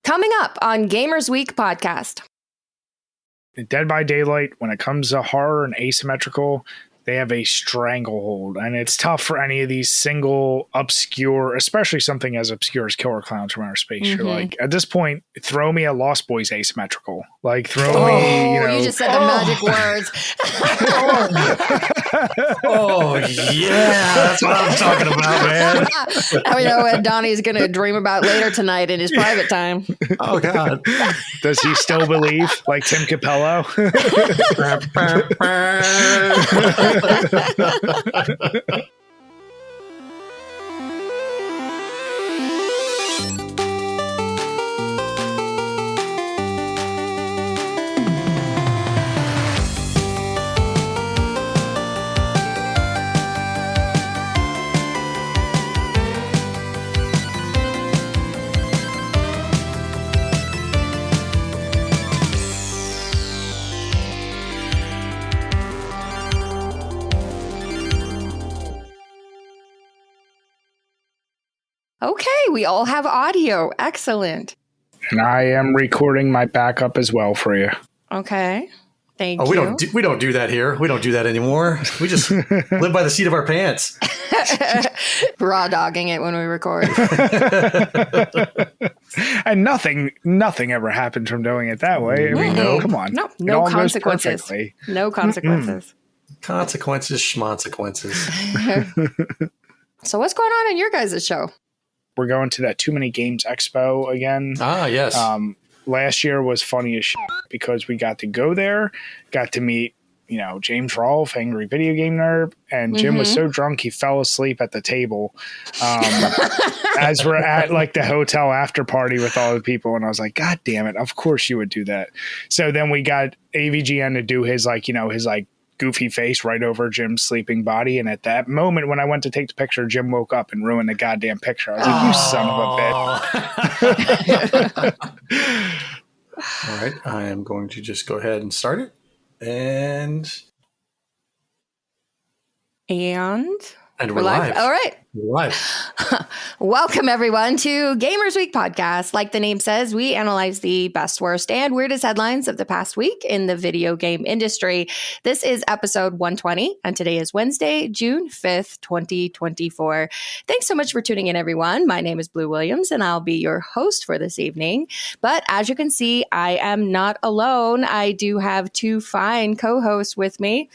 Coming up on Gamers Week podcast. Dead by Daylight, when it comes to horror and asymmetrical, they have a stranglehold, and it's tough for any of these single obscure, especially something as obscure as Killer Clowns from Outer Space. You're like, at this point, throw me a Lost Boys asymmetrical. Like, throw me, you just said the magic words. Yeah, that's what I'm talking about, man. I know what Donnie's going to dream about later tonight in his private time. Oh, God. Does he still believe, like Tim Capello? Okay, we all have audio. Excellent. And I am recording my backup as well for you. Okay. Thank you. We don't do that here. We don't do that anymore. We just live by the seat of our pants. Raw dogging it when we record. And nothing ever happens from doing it that way. I mean, come on. No consequences. No consequences. Consequences, schmonsequences. So what's going on in your guys' show? We're going to that Too Many Games Expo again. Ah, yes. Last year was funny as shit because we got to go there, got to meet, James Rolfe, Angry Video Game Nerd, and Jim was so drunk he fell asleep at the table as we're at like the hotel after party with all the people. And I was like, God damn it, of course you would do that. So then we got AVGN to do his goofy face right over Jim's sleeping body. And at that moment, when I went to take the picture, Jim woke up and ruined the goddamn picture. I was like, you son of a bitch. All right. I am going to just go ahead and start it. And we're live. All right. We're live. Welcome, everyone, to Gamers Week podcast. Like the name says, we analyze the best, worst, and weirdest headlines of the past week in the video game industry. This is episode 120, and today is Wednesday, June 5th, 2024. Thanks so much for tuning in, everyone. My name is Blue Williams, and I'll be your host for this evening. But as you can see, I am not alone. I do have two fine co-hosts with me.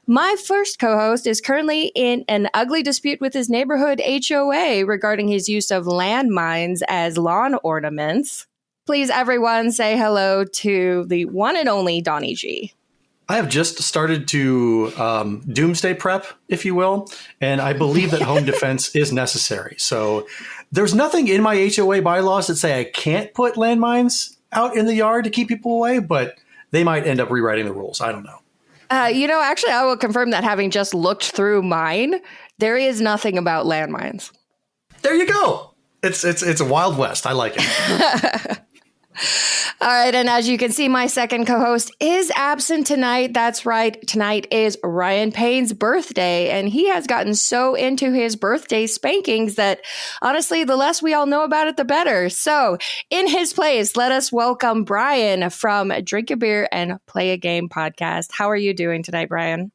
My first co-host is currently in an ugly dispute with his neighborhood HOA regarding his use of landmines as lawn ornaments. Please, everyone, say hello to the one and only Donnie G. I have just started to doomsday prep, if you will, and I believe that home defense is necessary. So there's nothing in my HOA bylaws that say I can't put landmines out in the yard to keep people away, but they might end up rewriting the rules. I don't know. Actually, I will confirm that having just looked through mine, there is nothing about landmines. There you go. It's a Wild West. I like it. All right. And as you can see, my second co-host is absent tonight. That's right. Tonight is Ryan Payne's birthday, and he has gotten so into his birthday spankings that honestly, the less we all know about it, the better. So in his place, let us welcome Brian from Drink a Beer and Play a Game podcast. How are you doing tonight, Brian?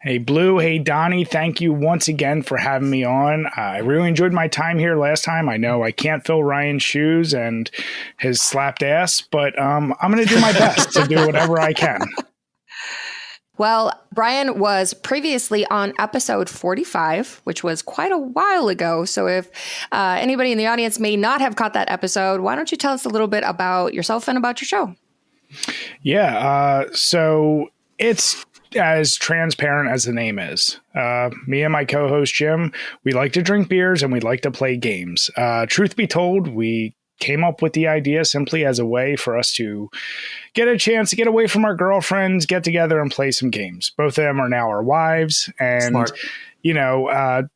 Hey, Blue. Hey, Donnie. Thank you once again for having me on. I really enjoyed my time here last time. I know I can't fill Ryan's shoes and his slapped ass, but I'm going to do my best to do whatever I can. Well, Brian was previously on episode 45, which was quite a while ago. So if anybody in the audience may not have caught that episode, why don't you tell us a little bit about yourself and about your show? Yeah. So it's as transparent as the name is. Me and my co-host Jim, we like to drink beers and we like to play games. Truth be told, we came up with the idea simply as a way for us to get a chance to get away from our girlfriends, get together and play some games. Both of them are now our wives, and Smart.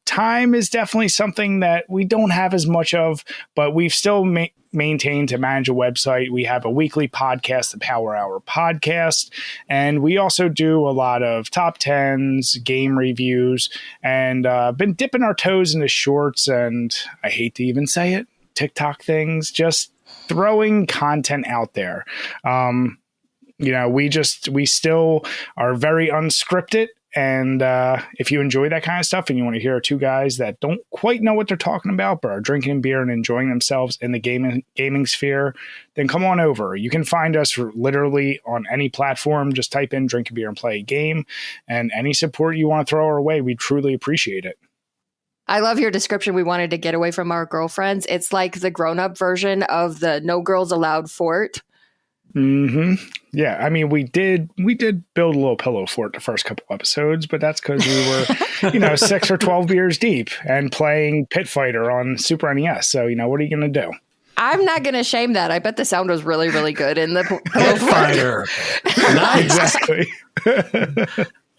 Time is definitely something that we don't have as much of, but we've still maintained to manage a website. We have a weekly podcast, the Power Hour podcast, and we also do a lot of top 10s, game reviews, and been dipping our toes into shorts, and I hate to even say it, TikTok things, just throwing content out there. We still are very unscripted. And if you enjoy that kind of stuff and you want to hear two guys that don't quite know what they're talking about, but are drinking beer and enjoying themselves in the gaming sphere, then come on over. You can find us literally on any platform. Just type in Drink a Beer and Play a Game. And any support you want to throw our way, we truly appreciate it. I love your description. We wanted to get away from our girlfriends. It's like the grown-up version of the No Girls Allowed fort. Mm-hmm. Yeah, I mean, we did build a little pillow fort the first couple episodes, but that's because we were, 6 or 12 beers deep and playing Pit Fighter on Super NES. So, what are you going to do? I'm not going to shame that. I bet the sound was really, really good in the Pit Fighter. Nice. Exactly.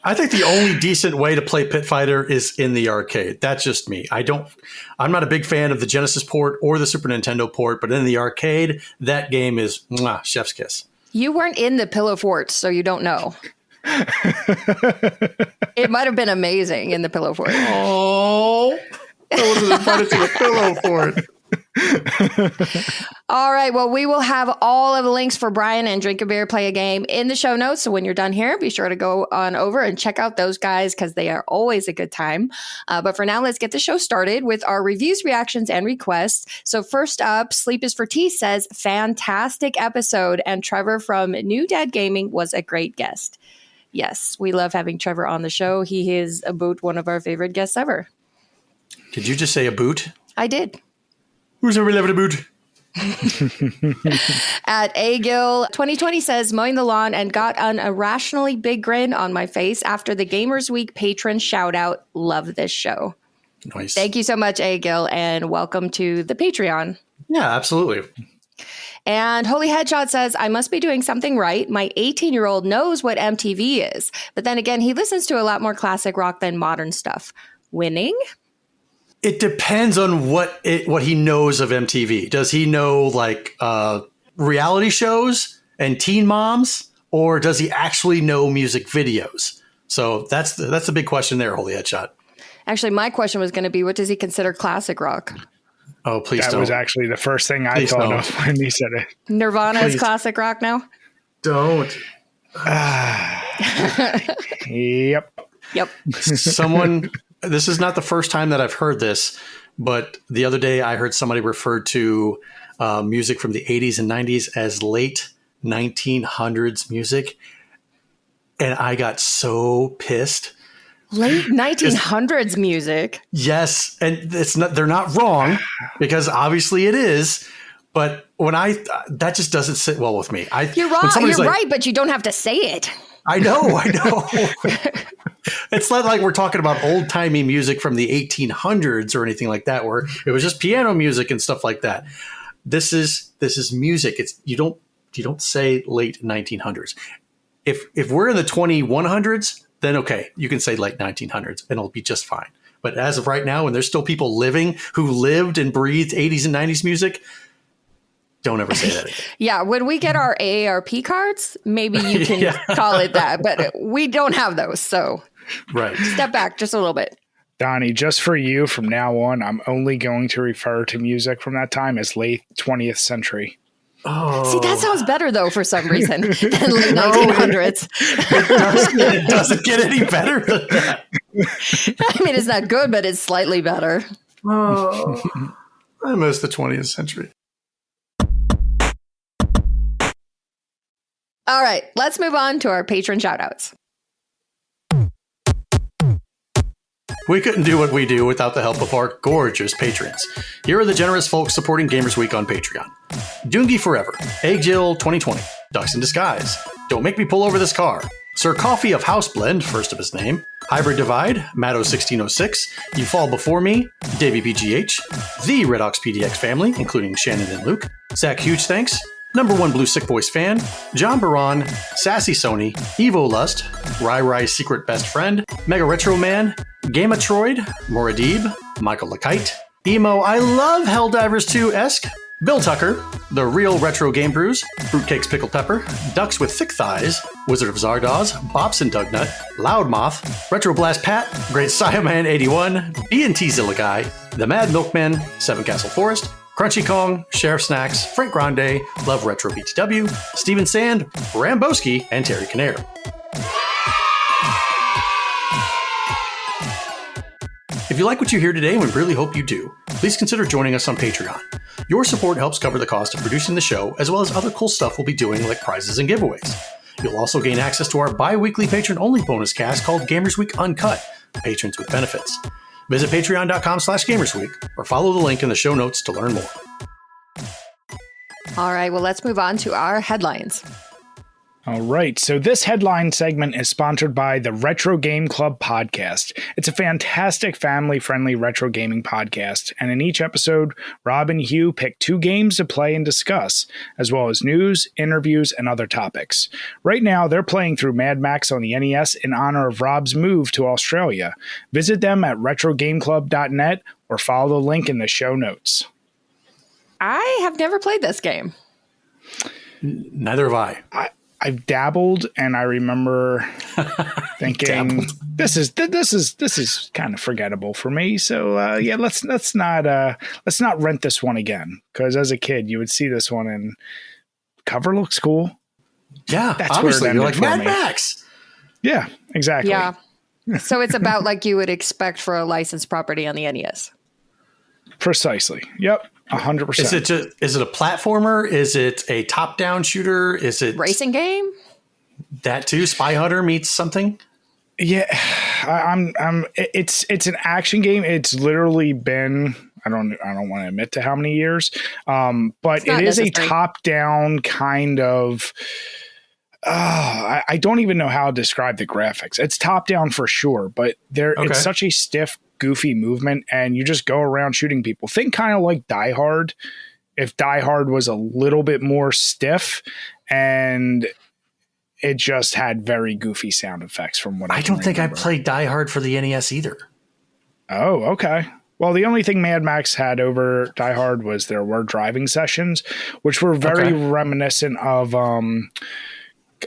I think the only decent way to play Pit Fighter is in the arcade. That's just me. I'm not a big fan of the Genesis port or the Super Nintendo port, but in the arcade, that game is chef's kiss. You weren't in the pillow fort, so you don't know. It might have been amazing in the pillow fort. Oh, I wasn't invited to the pillow fort. All right. Well, we will have all of the links for Brian and Drink a Beer, Play a Game in the show notes. So when you're done here, be sure to go on over and check out those guys because they are always a good time. But for now, let's get the show started with our reviews, reactions, and requests. So first up, Sleep is for Tea says, fantastic episode. And Trevor from New Dad Gaming was a great guest. Yes, we love having Trevor on the show. He is about one of our favorite guests ever. Did you just say a boot? I did. Who's ever lived a boot? At Agil 2020 says, mowing the lawn and got an irrationally big grin on my face after the Gamers Week patron shout out. Love this show. Nice. Thank you so much, Agil, and welcome to the Patreon. Yeah, absolutely. And Holy Headshot says, I must be doing something right. My 18-year-old knows what MTV is, but then again, he listens to a lot more classic rock than modern stuff. Winning? It depends on what he knows of MTV. Does he know reality shows and Teen Moms, or does he actually know music videos? So that's the big question there, Holy Headshot. Actually, my question was going to be, what does he consider classic rock? Oh, please don't. That was actually the first thing I thought of when he said it. Nirvana is classic rock now? Don't. Yep. Someone... This is not the first time that I've heard this, but the other day I heard somebody refer to music from the 80s and 90s as late 1900s music, and I got so pissed. Late 1900s music? Yes, and they're not wrong, because obviously it is, but that just doesn't sit well with me. You're wrong. You're right, but you don't have to say it. I know. It's not like we're talking about old timey music from the 1800s or anything like that, where it was just piano music and stuff like that. This is music. You don't say late 1900s. If we're in the 2100s, then okay, you can say late 1900s and it'll be just fine. But as of right now, when there's still people living who lived and breathed 80s and 90s music, don't ever say that again. Yeah, when we get our AARP cards, maybe you can call it that, but we don't have those, so right. Step back just a little bit. Donnie, just for you, from now on, I'm only going to refer to music from that time as late 20th century. Oh. See, that sounds better, though, for some reason, than late 1900s. It doesn't get any better than that. I mean, it's not good, but it's slightly better. Oh, I miss the 20th century. All right, let's move on to our patron shoutouts. We couldn't do what we do without the help of our gorgeous patrons. Here are the generous folks supporting Gamers Week on Patreon. Doongie Forever, Eggjill 2020, Ducks in Disguise, Don't Make Me Pull Over This Car, Sir Coffee of House Blend, first of his name, Hybrid Divide, Matto1606, You Fall Before Me, Davey BGH, the Red Ox PDX family, including Shannon and Luke, Zach Huge Thanks, Number One Blue Sick Boys fan, John Baron, Sassy Sony, Evo Lust, Rai's Secret Best Friend, Mega Retro Man, Gamatroid, Moradib, Michael Lakite, Emo I Love Helldivers 2-esque, Bill Tucker, The Real Retro Game Brews, Fruitcakes Pickled Pepper, Ducks with Thick Thighs, Wizard of Zardoz, Bobson Dugnut, Loudmoth, Retro Blast Pat, Great Saiyaman 81, B&T Zilla Guy, The Mad Milkman, Seven Castle Forest, Crunchy Kong, Sheriff Snacks, Frank Grande, Love Retro BTW, Steven Sand, Ramboski, and Terry Kinnair. If you like what you hear today, and we really hope you do, please consider joining us on Patreon. Your support helps cover the cost of producing the show, as well as other cool stuff we'll be doing like prizes and giveaways. You'll also gain access to our bi-weekly patron-only bonus cast called Gamers Week Uncut, Patrons with Benefits. Visit patreon.com/gamersweek or follow the link in the show notes to learn more. All right, well, let's move on to our headlines. All right, so this headline segment is sponsored by the Retro Game Club podcast. It's a fantastic family-friendly retro gaming podcast, and in each episode, Rob and Hugh pick 2 games to play and discuss, as well as news, interviews, and other topics. Right now, they're playing through Mad Max on the NES in honor of Rob's move to Australia. Visit them at retrogameclub.net or follow the link in the show notes. I have never played this game. Neither have I. I've dabbled, and I remember thinking this is kind of forgettable for me. So yeah, let's not rent this one again, because as a kid you would see this one and cover looks cool. Yeah, that's obviously where it you're ended like for Mad me. Max. Yeah, exactly. Yeah. So it's about like you would expect for a licensed property on the NES. Precisely. Yep. 100%. Is it a platformer? Is it a top-down shooter? Is it Racing game? that too? Spy Hunter meets something? Yeah, it's an action game. It's literally been, I don't want to admit to how many years, but it is a top-down kind of. I don't even know how to describe the graphics. It's top-down for sure, but it's such a stiff, goofy movement, and you just go around shooting people. Think kind of like Die Hard, if Die Hard was a little bit more stiff, and it just had very goofy sound effects from what I don't think I remember. played Die Hard for the NES either. Oh, okay. Well, the only thing Mad Max had over Die Hard was there were driving sessions, which were very reminiscent of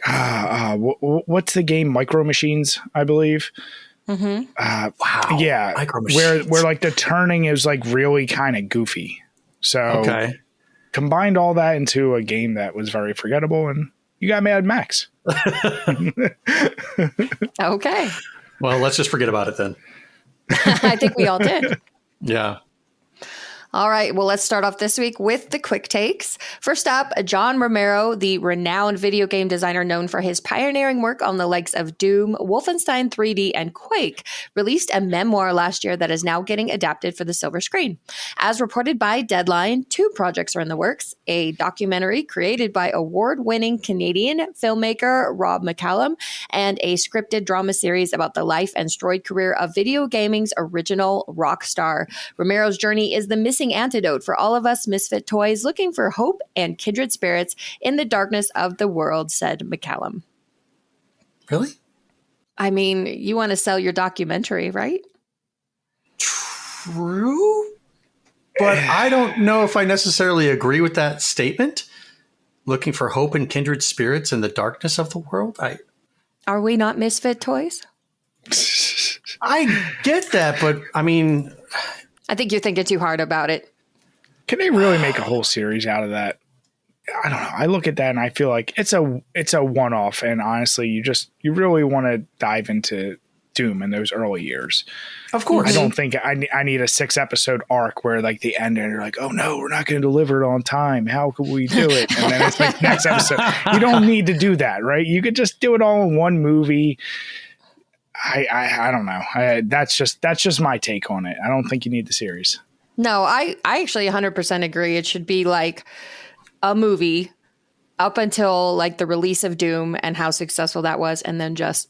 what's the game? Micro Machines, I believe. Mm-hmm. Wow. Yeah. Where like the turning is like really kind of goofy. So combined all that into a game that was very forgettable, and you got Mad Max. Okay. Well, let's just forget about it then. I think we all did. Yeah. All right, well, let's start off this week with the quick takes. First up, John Romero, the renowned video game designer known for his pioneering work on the likes of Doom, Wolfenstein 3D, and Quake, released a memoir last year that is now getting adapted for the silver screen. As reported by Deadline, 2 projects are in the works: a documentary created by award-winning Canadian filmmaker Rob McCallum, and a scripted drama series about the life and storied career of video gaming's original rock star. Romero's journey is the missing antidote for all of us misfit toys looking for hope and kindred spirits in the darkness of the world, said McCallum. Really? I mean, you want to sell your documentary, right? True. But I don't know if I necessarily agree with that statement. Looking for hope and kindred spirits in the darkness of the world? Are we not misfit toys? I get that, but I mean, I think you're thinking too hard about it. Can they really make a whole series out of that? I don't know. I look at that and I feel like it's a one-off. And honestly, you really want to dive into Doom in those early years. Of course. I don't think I need a 6-episode arc where like the end and you're like, oh no, we're not going to deliver it on time. How could we do it? And then it's like next episode. You don't need to do that, right? You could just do it all in one movie. I don't know. That's just my take on it. I don't think you need the series. No, I actually 100% agree. It should be like a movie up until like the release of Doom and how successful that was, and then just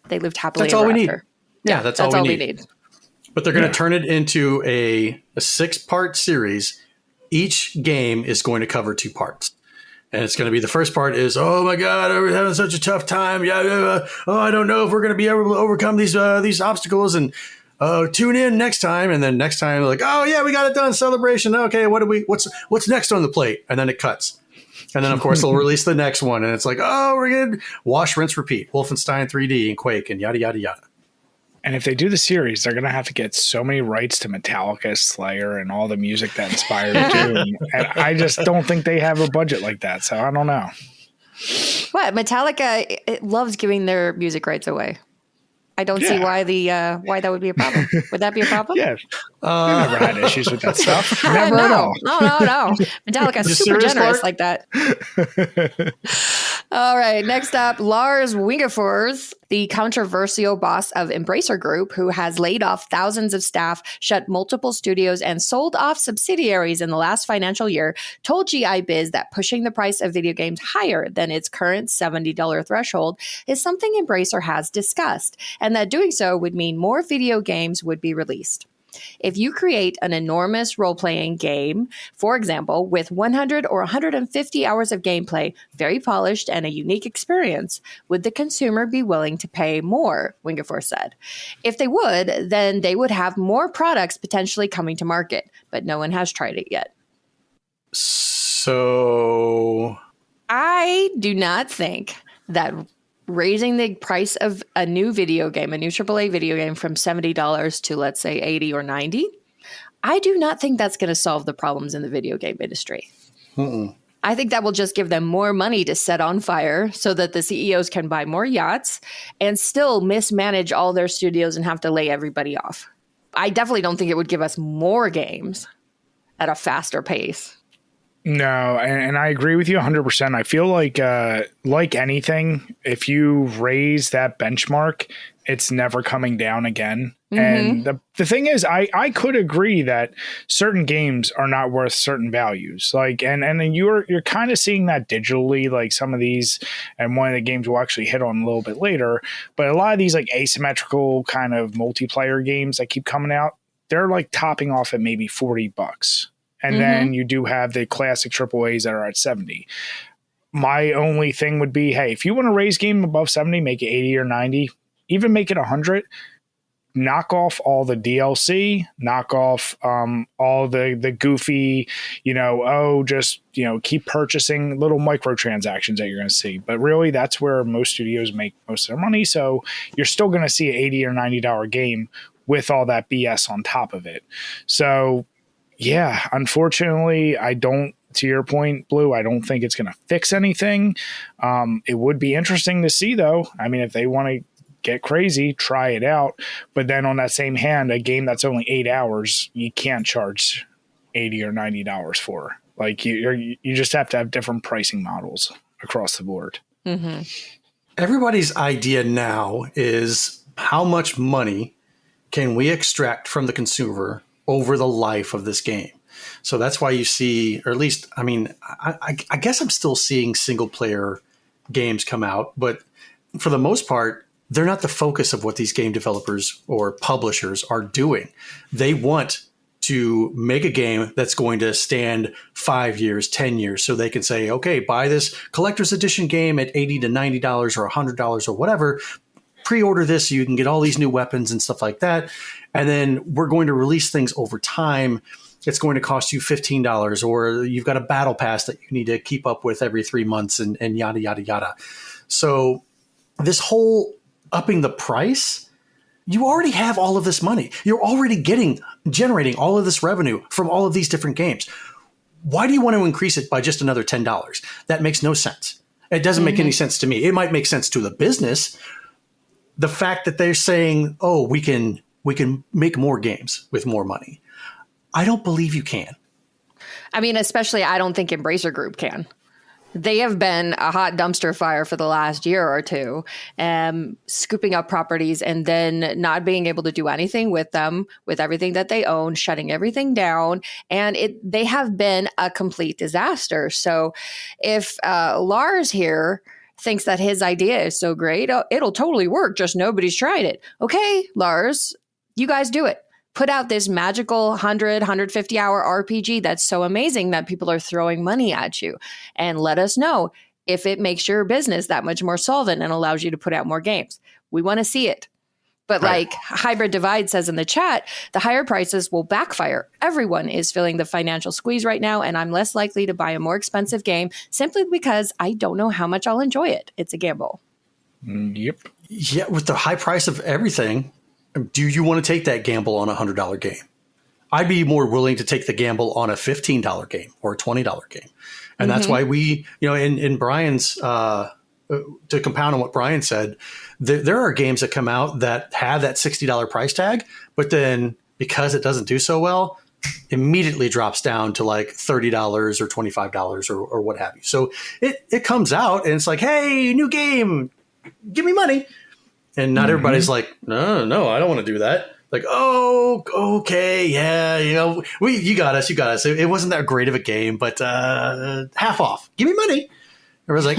they lived happily ever after. That's all we need. Yeah, that's all we need. But they're going to turn it into a 6-part series. Each game is going to cover 2 parts. And it's going to be the first part is, oh my God, we're having such a tough time. Yeah, I don't know if we're going to be able to overcome these obstacles. And tune in next time. And then next time, like, oh yeah, we got it done. Celebration. Okay, what's next on the plate? And then it cuts. And then of course they'll release the next one, and it's like, oh, we're good. Wash, rinse, repeat. Wolfenstein 3D and Quake and yada yada yada. And if they do the series, they're going to have to get so many rights to Metallica, Slayer, and all the music that inspired Doom. And I just don't think they have a budget like that. So I don't know. What? Metallica it loves giving their music rights away. I don't see why why that would be a problem. Would that be a problem? Yeah. I never had issues with that stuff. Never at all. No. Metallica's super generous like that. All right. Next up, Lars Wingefors, the controversial boss of Embracer Group, who has laid off thousands of staff, shut multiple studios, and sold off subsidiaries in the last financial year, told GI Biz that pushing the price of video games higher than its current $70 threshold is something Embracer has discussed, and that doing so would mean more video games would be released. If you create an enormous role-playing game, for example, with 100 or 150 hours of gameplay, very polished and a unique experience, would the consumer be willing to pay more, Wingefors said. If they would, then they would have more products potentially coming to market, but no one has tried it yet. So I do not think that raising the price of a new video game, a new AAA video game from $70 to, let's say, $80 or $90, I do not think that's going to solve the problems in the video game industry. I think that will just give them more money to set on fire so that the CEOs can buy more yachts and still mismanage all their studios and have to lay everybody off. I definitely don't think it would give us more games at a faster pace. No, and I agree with you 100%. I feel like anything, if you raise that benchmark, it's never coming down again. And the thing is, I could agree that certain games are not worth certain values. Like, and then you're kind of seeing that digitally, like some of these, and one of the games we'll actually hit on a little bit later. But a lot of these like asymmetrical kind of multiplayer games that keep coming out, they're like topping off at maybe $40. And then you do have the classic AAAs that are at 70. My only thing would be, hey, if you want to raise game above 70, make it 80 or 90, even make it 100. Knock off all the DLC, knock off all the goofy, keep purchasing little microtransactions that you're going to see. But really, that's where most studios make most of their money. So you're still going to see an $80 or $90 game with all that BS on top of it. So yeah, unfortunately, to your point, Blue, I don't think it's going to fix anything. It would be interesting to see, though. I mean, if they want to get crazy, try it out. But then on that same hand, a game that's only 8 hours, you can't charge $80 or $90 for. Like, you just have to have different pricing models across the board. Everybody's idea now is how much money can we extract from the consumer over the life of this game. So that's why you see, or at least, I mean, I guess I'm still seeing single player games come out, but for the most part, they're not the focus of what these game developers or publishers are doing. They want to make a game that's going to stand 5 years, 10 years, so they can say, okay, buy this collector's edition game at $80 to $90 or $100 or whatever. Pre-order this so you can get all these new weapons and stuff like that. And then we're going to release things over time. It's going to cost you $15, or you've got a battle pass that you need to keep up with every 3 months and yada, yada, yada. So this whole upping the price, you already have all of this money. You're already generating all of this revenue from all of these different games. Why do you want to increase it by just another $10? That makes no sense. It doesn't make any sense to me. It might make sense to the business. The fact that they're saying, oh, we can make more games with more money. I don't believe you can. I mean, especially I don't think Embracer Group can. They have been a hot dumpster fire for the last year or two, scooping up properties and then not being able to do anything with them, with everything that they own, shutting everything down. And they have been a complete disaster. So if Lars here thinks that his idea is so great, it'll totally work, just nobody's tried it. Okay, Lars, you guys do it. Put out this magical 100, 150-hour RPG that's so amazing that people are throwing money at you. And let us know if it makes your business that much more solvent and allows you to put out more games. We want to see it. But like Hybrid Divide says in the chat, the higher prices will backfire. Everyone is feeling the financial squeeze right now, and I'm less likely to buy a more expensive game simply because I don't know how much I'll enjoy it. It's a gamble. Yep. Yeah, with the high price of everything, Do you want to take that gamble on a $100 game? I'd be more willing to take the gamble on a $15 game or a $20 game. And that's why we, in Brian's, to compound on what Brian said, there are games that come out that have that $60 price tag, but then because it doesn't do so well, immediately drops down to like $30 or $25 or what have you. So it comes out and it's like, hey, new game, give me money. And not everybody's like, no, I don't want to do that. Like, oh, okay, yeah, you got us. It wasn't that great of a game, but half off. Give me money. Everyone's like,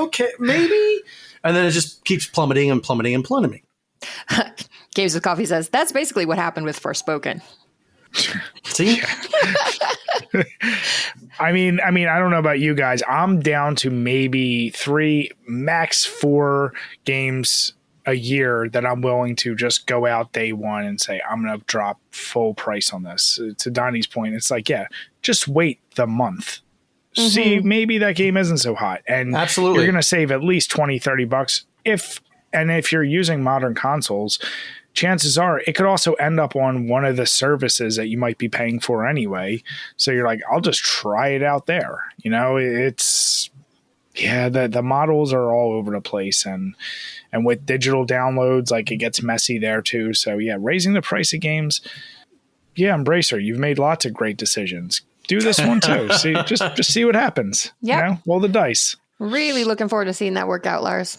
okay, maybe. And then it just keeps plummeting and plummeting and plummeting. Games with Coffee says, that's basically what happened with Forspoken. See? I mean, I don't know about you guys. I'm down to maybe 3, max 4 games a year that I'm willing to just go out day one and say, I'm going to drop full price on this. To Donnie's point, it's like, yeah, just wait the month. See, maybe that game isn't so hot. And absolutely, you're going to save at least $20-$30 if you're using modern consoles. Chances are it could also end up on one of the services that you might be paying for anyway. So you're like, I'll just try it out there. It's, yeah, the models are all over the place. And with digital downloads, like, it gets messy there too. So yeah, raising the price of games. Yeah, Embracer, you've made lots of great decisions. Do this one too. See, just see what happens. Yeah. Roll the dice. Really looking forward to seeing that work out, Lars.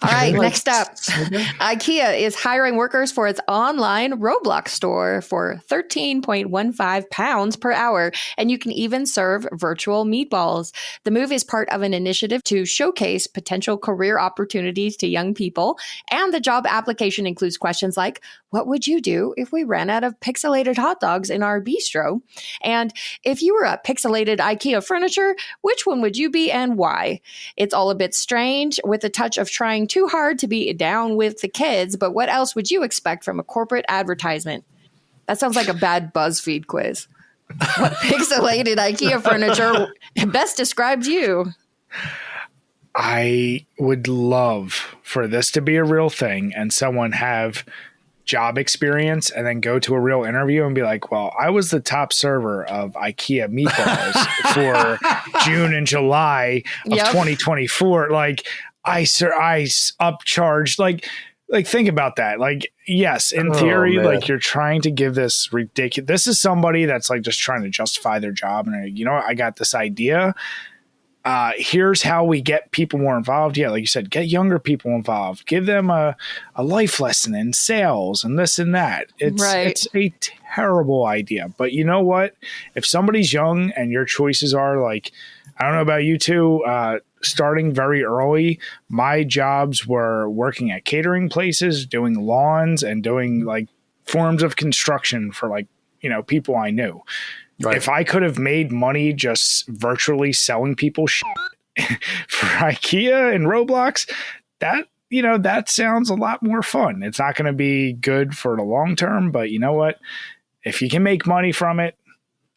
All right, next up, IKEA is hiring workers for its online Roblox store for £13.15 per hour, and you can even serve virtual meatballs. The move is part of an initiative to showcase potential career opportunities to young people, and the job application includes questions like, what would you do if we ran out of pixelated hot dogs in our bistro? And if you were a pixelated IKEA furniture, which one would you be and why? It's all a bit strange with a touch of trying too hard to be down with the kids, but what else would you expect from a corporate advertisement? That sounds like a bad BuzzFeed quiz. What pixelated IKEA furniture best describes you? I would love for this to be a real thing and someone have job experience and then go to a real interview and be like, well, I was the top server of IKEA meatballs for June and July of 2024. Like, I upcharged, like think about that. Like, yes, in theory, like, you're trying to give this ridiculous. This is somebody that's like just trying to justify their job. And I got this idea. Here's how we get people more involved. Yeah, like you said, get younger people involved. Give them a life lesson in sales and this and that. It's a terrible idea. But you know what? If somebody's young and your choices are like, I don't know about you two, starting very early, my jobs were working at catering places, doing lawns and doing like forms of construction for like, people I knew. Right. If I could have made money just virtually selling people shit for IKEA and Roblox, that sounds a lot more fun. It's not going to be good for the long term, but you know what? If you can make money from it,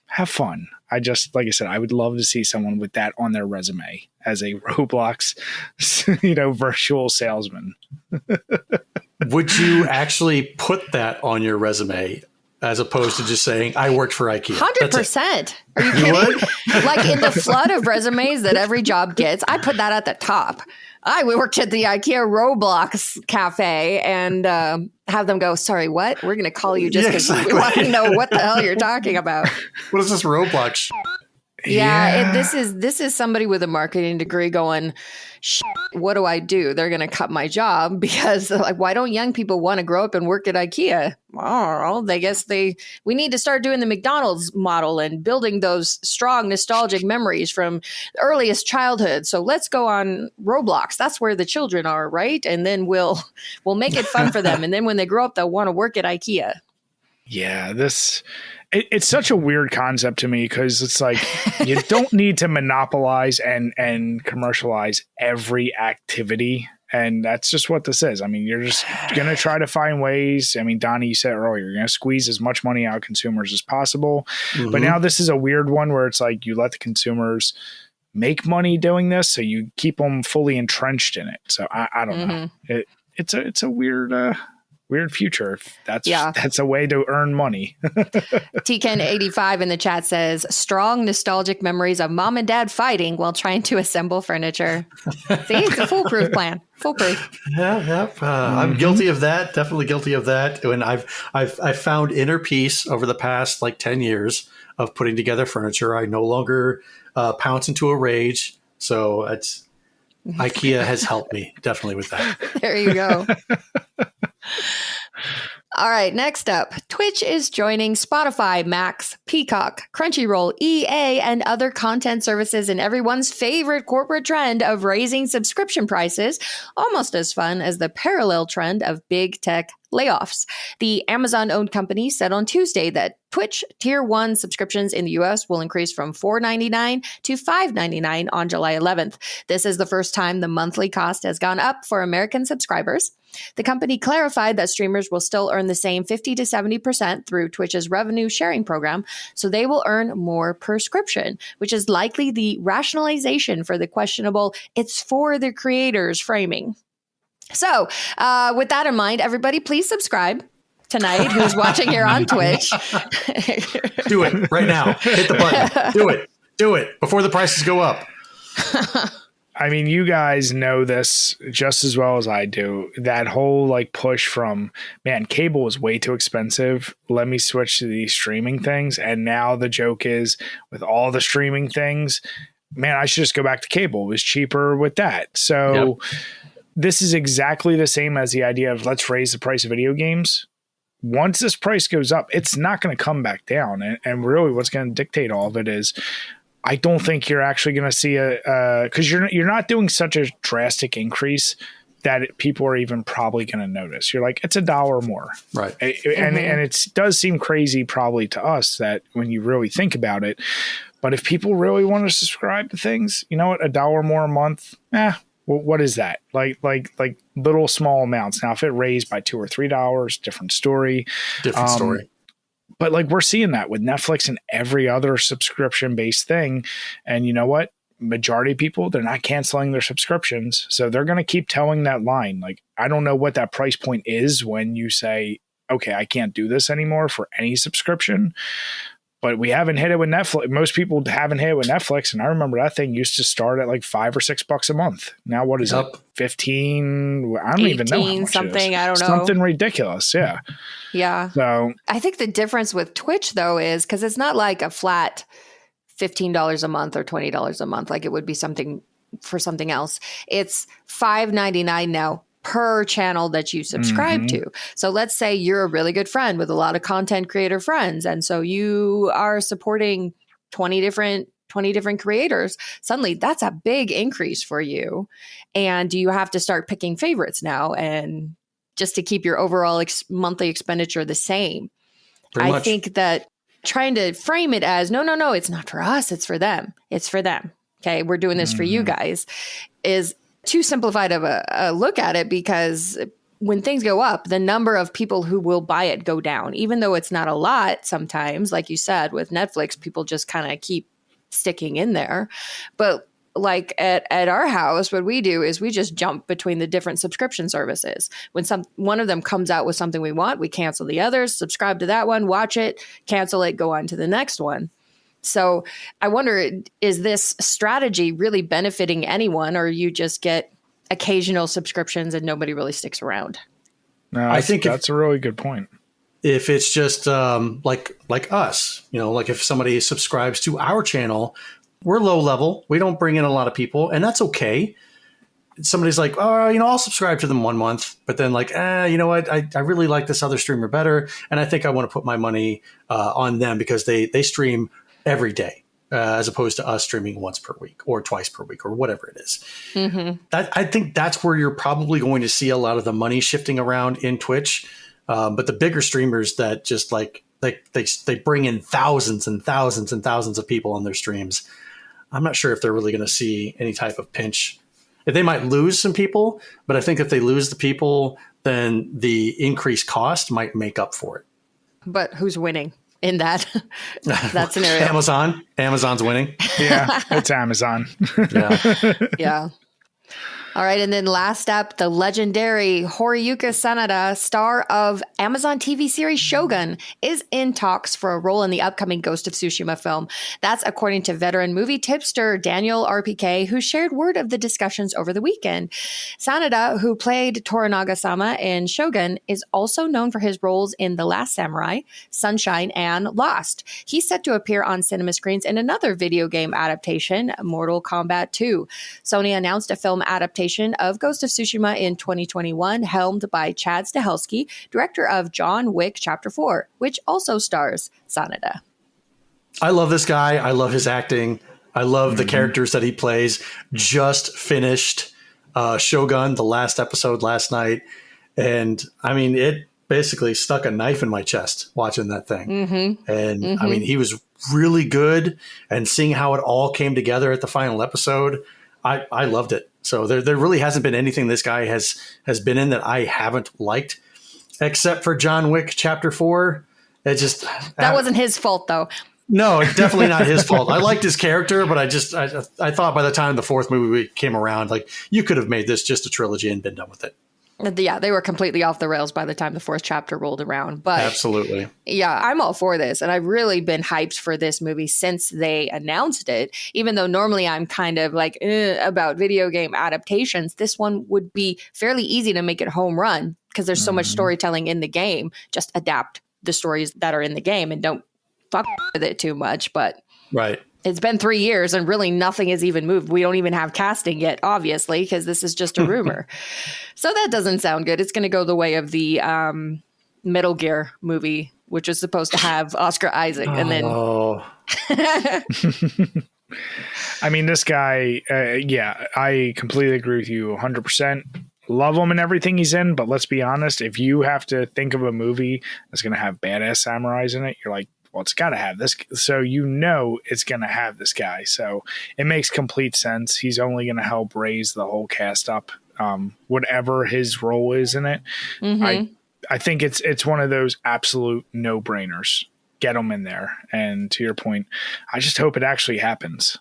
have fun. Like I said, I would love to see someone with that on their resume as a Roblox, virtual salesman. Would you actually put that on your resume? As opposed to just saying, I worked for IKEA. 100%. Are you kidding? Like, in the flood of resumes that every job gets, I put that at the top. We worked at the IKEA Roblox cafe and have them go, sorry, what? We're going to call you just because we want to know what the hell you're talking about. What is this Roblox? Yeah. This is somebody with a marketing degree going, what do I do? They're going to cut my job because they're like, why don't young people want to grow up and work at IKEA? Well, I guess we need to start doing the McDonald's model and building those strong nostalgic memories from earliest childhood. So let's go on Roblox. That's where the children are, right? And then we'll make it fun for them. And then when they grow up, they'll want to work at IKEA. Yeah, it's such a weird concept to me because it's like you don't need to monopolize and commercialize every activity. And that's just what this is. I mean, you're just going to try to find ways. I mean, Donnie, you said earlier, you're going to squeeze as much money out of consumers as possible. Mm-hmm. But now this is a weird one where it's like you let the consumers make money doing this. So you keep them fully entrenched in it. So I don't know. it's a weird future. That's a way to earn money. TKen85 in the chat says, strong nostalgic memories of mom and dad fighting while trying to assemble furniture. See, it's a foolproof plan. Foolproof. I'm guilty of that. Definitely guilty of that. And I've found inner peace over the past 10 years of putting together furniture. I no longer pounce into a rage. So IKEA has helped me definitely with that. There you go. All right, next up, Twitch is joining Spotify, Max, Peacock, Crunchyroll, EA, and other content services in everyone's favorite corporate trend of raising subscription prices, almost as fun as the parallel trend of big tech layoffs. The Amazon-owned company said on Tuesday that Twitch Tier 1 subscriptions in the US will increase from $4.99 to $5.99 on July 11th. This is the first time the monthly cost has gone up for American subscribers. The company clarified that streamers will still earn the same 50 to 70% through Twitch's revenue sharing program, so they will earn more per subscription, which is likely the rationalization for the questionable "it's for the creators" framing. So, with that in mind, everybody, please subscribe tonight who's watching here on Twitch. Do it right now. Hit the button. Do it before the prices go up. I mean, you guys know this just as well as I do. That whole push from, man, cable is way too expensive. Let me switch to these streaming things. And now the joke is, with all the streaming things, man, I should just go back to cable. It was cheaper with that. So This is exactly the same as the idea of let's raise the price of video games. Once this price goes up, it's not going to come back down. And really what's going to dictate all of it is, I don't think you're actually going to see because you're not doing such a drastic increase that people are even probably going to notice. You're like, it's $1 more. Right. And it does seem crazy probably to us that when you really think about it, but if people really want to subscribe to things, you know what, $1 more a month, well, what is that? Like little small amounts. Now, if it raised by $2 or $3, different story. But we're seeing that with Netflix and every other subscription-based thing. And you know what? Majority of people, they're not canceling their subscriptions. So they're going to keep towing that line. I don't know what that price point is when you say, okay, I can't do this anymore for any subscription. But we haven't hit it with Netflix. Most people haven't hit it with Netflix. And I remember that thing used to start at $5 or $6 a month. Now, what is it? 15? I don't even know how much something. It is. I don't know. Something ridiculous. Yeah. Yeah. So I think the difference with Twitch, though, is because it's not like a flat $15 a month or $20 a month, like it would be something for something else. It's $5.99 now per channel that you subscribe to. So let's say you're a really good friend with a lot of content creator friends. And so you are supporting 20 different creators. Suddenly that's a big increase for you. And you have to start picking favorites now and just to keep your overall monthly expenditure the same. I think that trying to frame it as, no, it's not for us. It's for them. It's for them. Okay. We're doing this for you guys is too simplified of a look at it, because when things go up, the number of people who will buy it go down, even though it's not a lot. Sometimes, like you said, with Netflix, people just kind of keep sticking in there. But at our house, what we do is we just jump between the different subscription services. When one of them comes out with something we want, we cancel the others, subscribe to that one, watch it, cancel it, go on to the next one. So I wonder, is this strategy really benefiting anyone, or you just get occasional subscriptions and nobody really sticks around? No, I think that's a really good point. If it's just like us, if somebody subscribes to our channel, we're low level. We don't bring in a lot of people, and that's okay. Somebody's like, I'll subscribe to them 1 month, but then you know what? I really like this other streamer better, and I think I want to put my money on them because they stream every day, as opposed to us streaming once per week or twice per week or whatever it is. I think that's where you're probably going to see a lot of the money shifting around in Twitch. But the bigger streamers that just they bring in thousands and thousands and thousands of people on their streams, I'm not sure if they're really going to see any type of pinch. They might lose some people, but I think if they lose the people, then the increased cost might make up for it. But who's winning in that scenario? Amazon's winning. Yeah, it's Amazon. Yeah. All right, and then last up, the legendary Horiyuka Sanada, star of Amazon TV series Shogun, is in talks for a role in the upcoming Ghost of Tsushima film. That's according to veteran movie tipster Daniel RPK, who shared word of the discussions over the weekend. Sanada, who played Toranaga-sama in Shogun, is also known for his roles in The Last Samurai, Sunshine, and Lost. He's set to appear on cinema screens in another video game adaptation, Mortal Kombat 2. Sony announced a film adaptation of Ghost of Tsushima in 2021, helmed by Chad Stahelski, director of John Wick Chapter 4, which also stars Sanada. I love this guy. I love his acting. I love the characters that he plays. Just finished Shogun, the last episode last night. And I mean, it basically stuck a knife in my chest watching that thing. And I mean, he was really good. And seeing how it all came together at the final episode, I loved it. So there really hasn't been anything this guy has been in that I haven't liked, except for John Wick Chapter 4. It just that wasn't his fault, though. No, it's definitely not his fault. I liked his character, but I thought by the time the fourth movie came around, like, you could have made this just a trilogy and been done with it. Yeah, they were completely off the rails by the time the fourth chapter rolled around. But absolutely. Yeah, I'm all for this. And I've really been hyped for this movie since they announced it. Even though normally I'm kind of like about video game adaptations, this one would be fairly easy to make it home run because there's so much storytelling in the game. Just adapt the stories that are in the game and don't fuck with it too much. But right. It's been 3 years and really nothing has even moved. We don't even have casting yet, obviously, because this is just a rumor. So that doesn't sound good. It's going to go the way of the Metal Gear movie, which was supposed to have Oscar Isaac. And then. I mean, this guy, I completely agree with you 100%. Love him and everything he's in. But let's be honest, if you have to think of a movie that's going to have badass samurais in it, you're like, well, it's got to have this. So it's going to have this guy. So it makes complete sense. He's only going to help raise the whole cast up, whatever his role is in it. I think it's one of those absolute no-brainers. Get him in there. And to your point, I just hope it actually happens.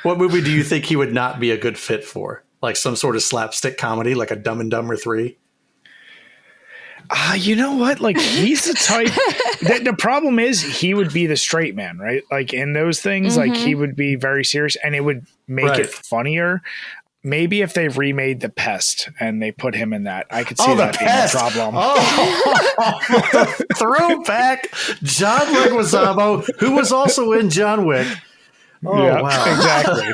What movie do you think he would not be a good fit for? Like some sort of slapstick comedy, like a Dumb and Dumber 3? You know what? Like, he's the type the problem is he would be the straight man, right? Like in those things, like he would be very serious and it would make it funnier. Maybe if they remade The Pest and they put him in that, I could see that being a problem. Throwback John Leguizamo, who was also in John Wick. Oh, yeah, wow. Exactly.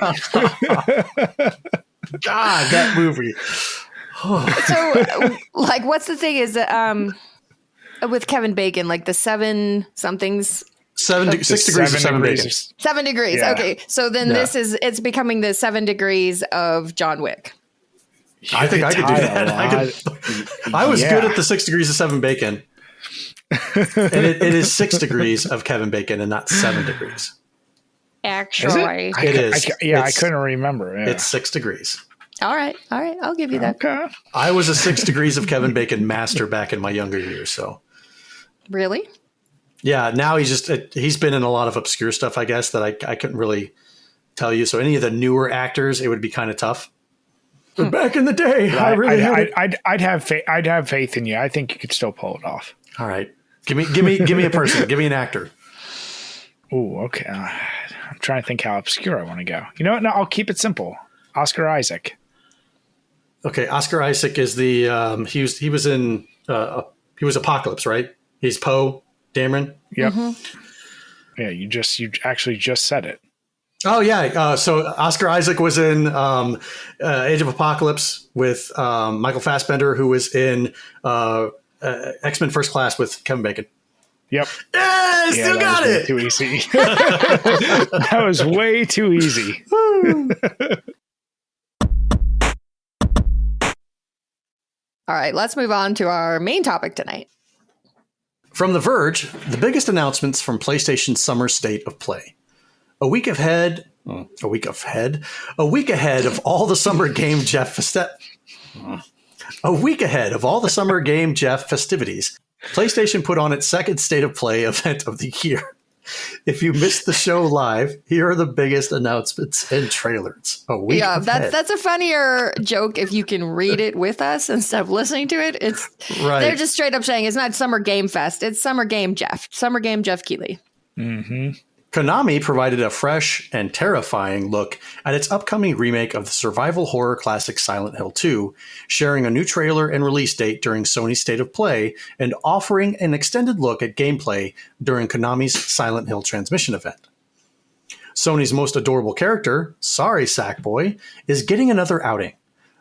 God, that movie. So, like, what's the thing is with Kevin Bacon, like the 7 somethings? 6 degrees of 7 bacon. 7 degrees. Yeah. Okay. So then it's becoming the 7 degrees of John Wick. I think I could do that. I was good at the 6 degrees of 7 bacon. And it is 6 degrees of Kevin Bacon and not 7 degrees. Actually. It is. I couldn't remember. Yeah. It's 6 degrees. All right. I'll give you that. Okay. I was a 6 degrees of Kevin Bacon master back in my younger years. So, really? Yeah. Now he's been in a lot of obscure stuff, I guess, that I couldn't really tell you. So any of the newer actors, it would be kind of tough. But back in the day, I'd have faith in you. I think you could still pull it off. All right. Give me a person. Give me an actor. Oh, okay. I'm trying to think how obscure I want to go. You know what? No, I'll keep it simple. Oscar Isaac. Okay, Oscar Isaac is the he was in Apocalypse, right? He's Poe Dameron. Yep. Yeah, you actually just said it. Oh yeah. So Oscar Isaac was in Age of Apocalypse with Michael Fassbender, who was in X-Men First Class with Kevin Bacon. Yep. Yeah, still got it. Too easy. That was way too easy. All right, let's move on to our main topic tonight. From The Verge, the biggest announcements from PlayStation's Summer State of Play. A week ahead of all the Summer Game festivities, PlayStation put on its second State of Play event of the year. If you missed the show live, here are the biggest announcements and trailers. A week ahead. That's a funnier joke if you can read it with us instead of listening to it. It's right. They're just straight up saying it's not Summer Game Fest. It's Summer Game Jeff Keighley. Mm-hmm. Konami provided a fresh and terrifying look at its upcoming remake of the survival horror classic Silent Hill 2, sharing a new trailer and release date during Sony's State of Play and offering an extended look at gameplay during Konami's Silent Hill transmission event. Sony's most adorable character, Sorry Sackboy, is getting another outing.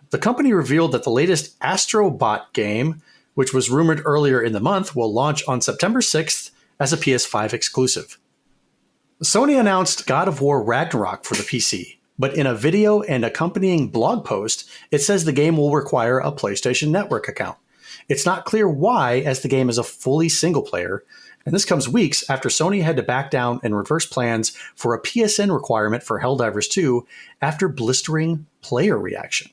The company revealed that the latest Astro Bot game, which was rumored earlier in the month, will launch on September 6th as a PS5 exclusive. Sony announced God of War Ragnarok for the PC, but in a video and accompanying blog post, it says the game will require a PlayStation Network account. It's not clear why, as the game is a fully single-player, and this comes weeks after Sony had to back down and reverse plans for a PSN requirement for Helldivers 2 after blistering player reaction.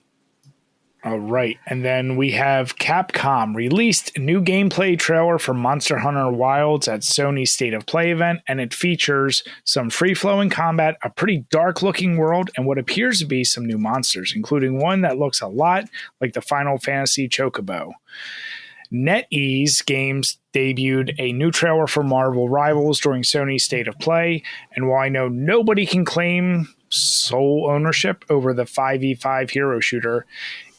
All right. And then we have Capcom released a new gameplay trailer for Monster Hunter Wilds at Sony's State of Play event, and it features some free-flowing combat, a pretty dark-looking world, and what appears to be some new monsters, including one that looks a lot like the Final Fantasy Chocobo. NetEase Games debuted a new trailer for Marvel Rivals during Sony's State of Play, and while I know nobody can claim sole ownership over the 5v5 hero shooter,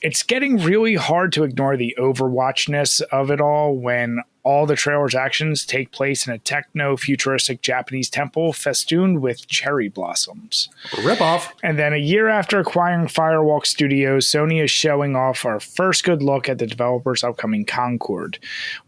it's getting really hard to ignore the Overwatchness of it all when all the trailer's actions take place in a techno-futuristic Japanese temple festooned with cherry blossoms. Rip off. And then a year after acquiring Firewalk Studios, Sony is showing off our first good look at the developer's upcoming Concord.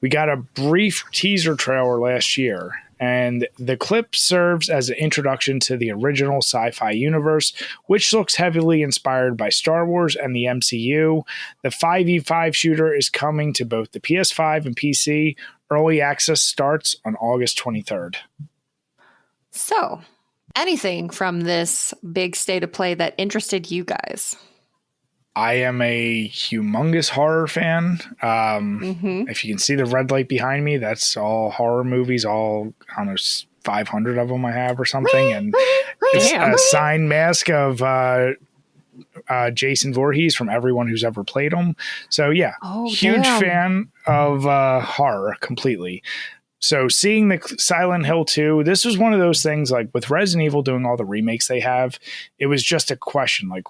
We got a brief teaser trailer last year, and the clip serves as an introduction to the original sci-fi universe, which looks heavily inspired by Star Wars and the MCU. The 5v5 shooter is coming to both the PS5 and PC. Early access starts on August 23rd. So, anything from this big State of Play that interested you guys? I am a humongous horror fan. If you can see the red light behind me, that's all horror movies, all, I don't know, 500 of them I have or something. And it's a signed mask of Jason Voorhees from everyone who's ever played him. So yeah, huge fan of horror completely. So seeing the Silent Hill 2, this was one of those things like with Resident Evil doing all the remakes they have, it was just a question like,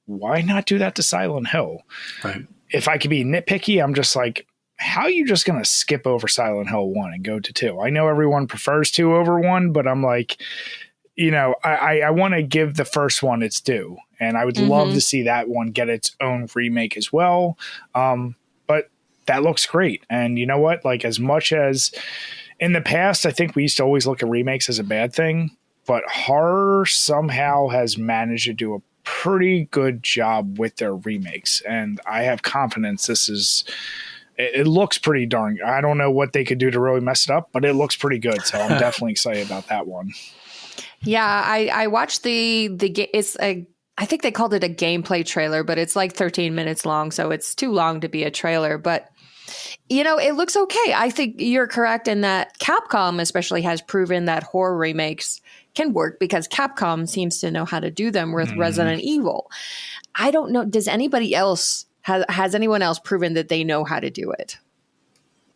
why not do that to Silent Hill? Right. If I could be nitpicky, I'm just like, how are you just going to skip over Silent Hill 1 and go to 2? I know everyone prefers 2 over 1, but I'm like, you know, I want to give the first one its due. And I would love to see that one get its own remake as well. But that looks great. And you know what? Like, as much as in the past, I think we used to always look at remakes as a bad thing, but horror somehow has managed to do a pretty good job with their remakes, and I have confidence it looks pretty darn. I don't know what they could do to really mess it up, but it looks pretty good, so I'm definitely excited about that one. Yeah, I watched I think they called it a gameplay trailer, but it's like 13 minutes long, so it's too long to be a trailer, but you know, it looks okay. I think you're correct in that Capcom especially has proven that horror remakes can work because Capcom seems to know how to do them with Resident Evil. I don't know. Does anybody else, has anyone else proven that they know how to do it?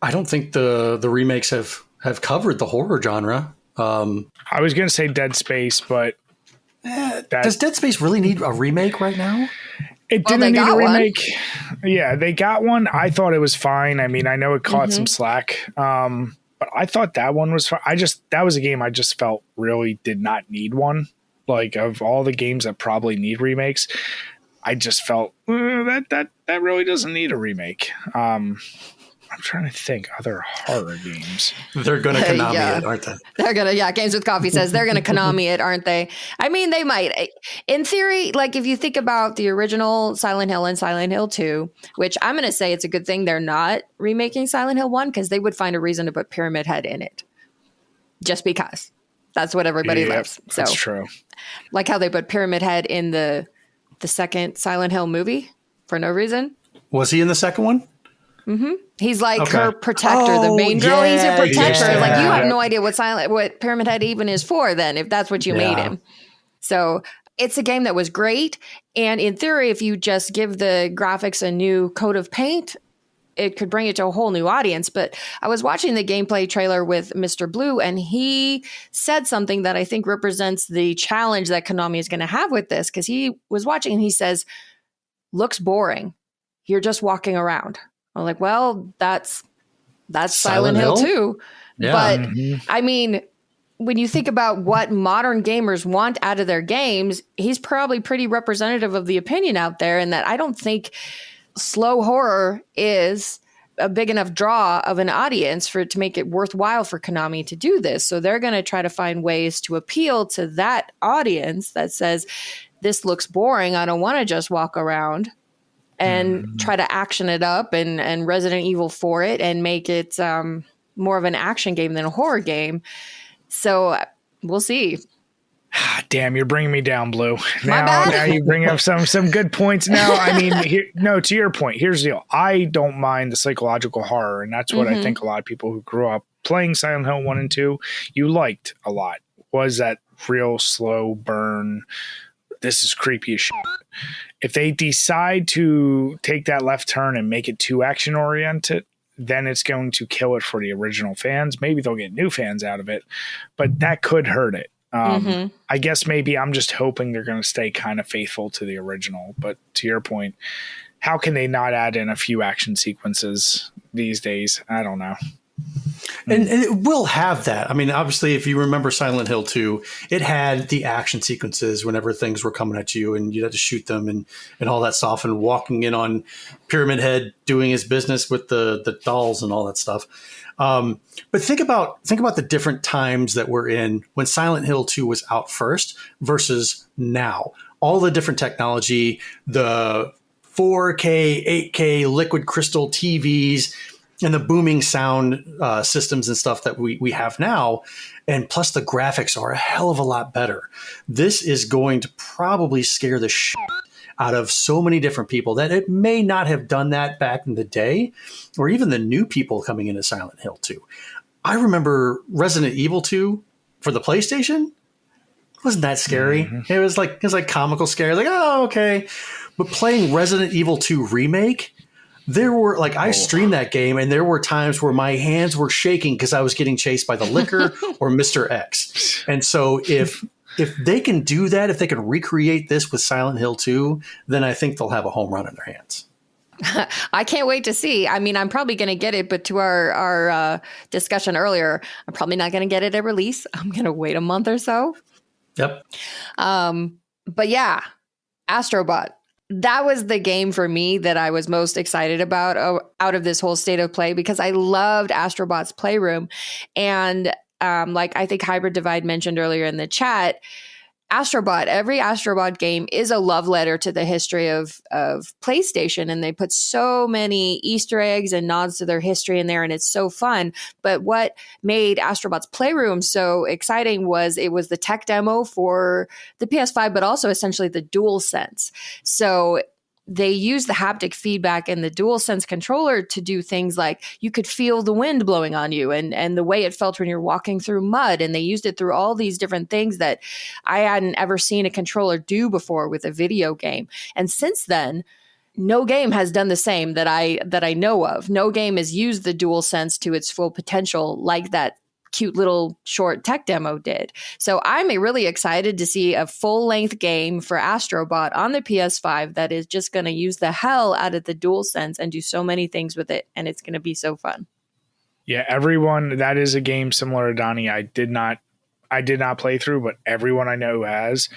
I don't think the remakes have covered the horror genre. I was going to say Dead Space, but does Dead Space really need a remake right now? It didn't need a remake. Yeah, they got one. I thought it was fine. I mean, I know it caught some slack. But I thought that one was fine. That was a game I just felt really did not need one. Like, of all the games that probably need remakes, I just felt that really doesn't need a remake. I'm trying to think other horror games. They're going to Konami it, aren't they? They're going to, Games with Coffee says they're going to Konami it, aren't they? I mean, they might. In theory, like if you think about the original Silent Hill and Silent Hill 2, which I'm going to say it's a good thing they're not remaking Silent Hill 1 because they would find a reason to put Pyramid Head in it. Just because. That's what everybody loves. So, that's true. Like how they put Pyramid Head in the second Silent Hill movie for no reason. Was he in the second one? He's like her protector, the main girl. He's a protector. Like you have no idea what Pyramid Head even is for then, if that's what you made him. So it's a game that was great. And in theory, if you just give the graphics a new coat of paint, it could bring it to a whole new audience. But I was watching the gameplay trailer with Mr. Blue, and he said something that I think represents the challenge that Konami is going to have with this. Because he was watching and he says, looks boring. You're just walking around. I'm like, well, that's Silent Hill too. Yeah. But I mean, when you think about what modern gamers want out of their games, he's probably pretty representative of the opinion out there, and that I don't think slow horror is a big enough draw of an audience for it to make it worthwhile for Konami to do this. So they're going to try to find ways to appeal to that audience that says, this looks boring. I don't want to just walk around, and try to action it up and Resident Evil for it and make it more of an action game than a horror game. So we'll see. Damn, you're bringing me down, Blue. Now you bring up some good points. Now, I mean, to your point, here's the deal. I don't mind the psychological horror, and that's what I think a lot of people who grew up playing Silent Hill 1 and 2, you liked a lot, was that real slow burn. This is creepy as shit. If they decide to take that left turn and make it too action-oriented, then it's going to kill it for the original fans. Maybe they'll get new fans out of it, but that could hurt it. I guess maybe I'm just hoping they're going to stay kind of faithful to the original. But to your point, how can they not add in a few action sequences these days? I don't know. And it will have that. I mean, obviously, if you remember Silent Hill 2, it had the action sequences whenever things were coming at you and you had to shoot them and all that stuff, and walking in on Pyramid Head doing his business with the dolls and all that stuff. But think about the different times that we're in when Silent Hill 2 was out first versus now. All the different technology, the 4K, 8K liquid crystal TVs, and the booming sound systems and stuff that we have now. And plus the graphics are a hell of a lot better. This is going to probably scare the shit out of so many different people that it may not have done that back in the day, or even the new people coming into Silent Hill 2. I remember Resident Evil 2 for the PlayStation. Wasn't that scary? It was like comical scary. Like, oh, okay. But playing Resident Evil 2 Remake, there were I streamed that game, and there were times where my hands were shaking because I was getting chased by the Licker or Mr. X. And so if they can do that, if they can recreate this with Silent Hill 2, then I think they'll have a home run in their hands. I can't wait to see. I mean, I'm probably going to get it, but to our discussion earlier, I'm probably not going to get it at release. I'm going to wait a month or so. Yep. But yeah, Astro Bot. That was the game for me that I was most excited about out of this whole state of play, because I loved Astro Bot's Playroom. And I think Hybrid Divide mentioned earlier in the chat, Astro Bot, every Astro Bot game is a love letter to the history of PlayStation. And they put so many Easter eggs and nods to their history in there, and it's so fun. But what made Astro Bot's Playroom so exciting was it was the tech demo for the PS5, but also essentially the DualSense. So they use the haptic feedback in the DualSense controller to do things like you could feel the wind blowing on you and the way it felt when you're walking through mud. And they used it through all these different things that I hadn't ever seen a controller do before with a video game. And since then, no game has done the same that I know of. No game has used the DualSense to its full potential like that cute little short tech demo did. So I'm really excited to see a full-length game for Astro Bot on the PS5 that is just going to use the hell out of the DualSense and do so many things with it, and it's going to be so fun. Yeah, everyone, that is a game similar to Donnie. I did not play through, but everyone I know who has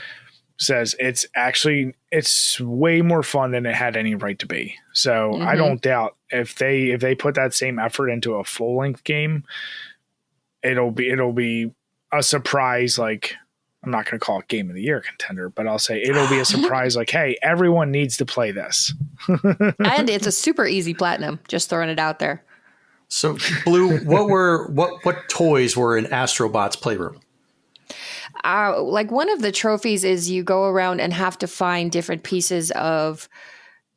says it's way more fun than it had any right to be. So I don't doubt if they put that same effort into a full-length game, it'll be a surprise. Like, I'm not going to call it Game of the Year contender, but I'll say it'll be a surprise. Like, hey, everyone needs to play this. And it's a super easy platinum. Just throwing it out there. So, Blue, what toys were in Astro Bot's Playroom? One of the trophies is you go around and have to find different pieces of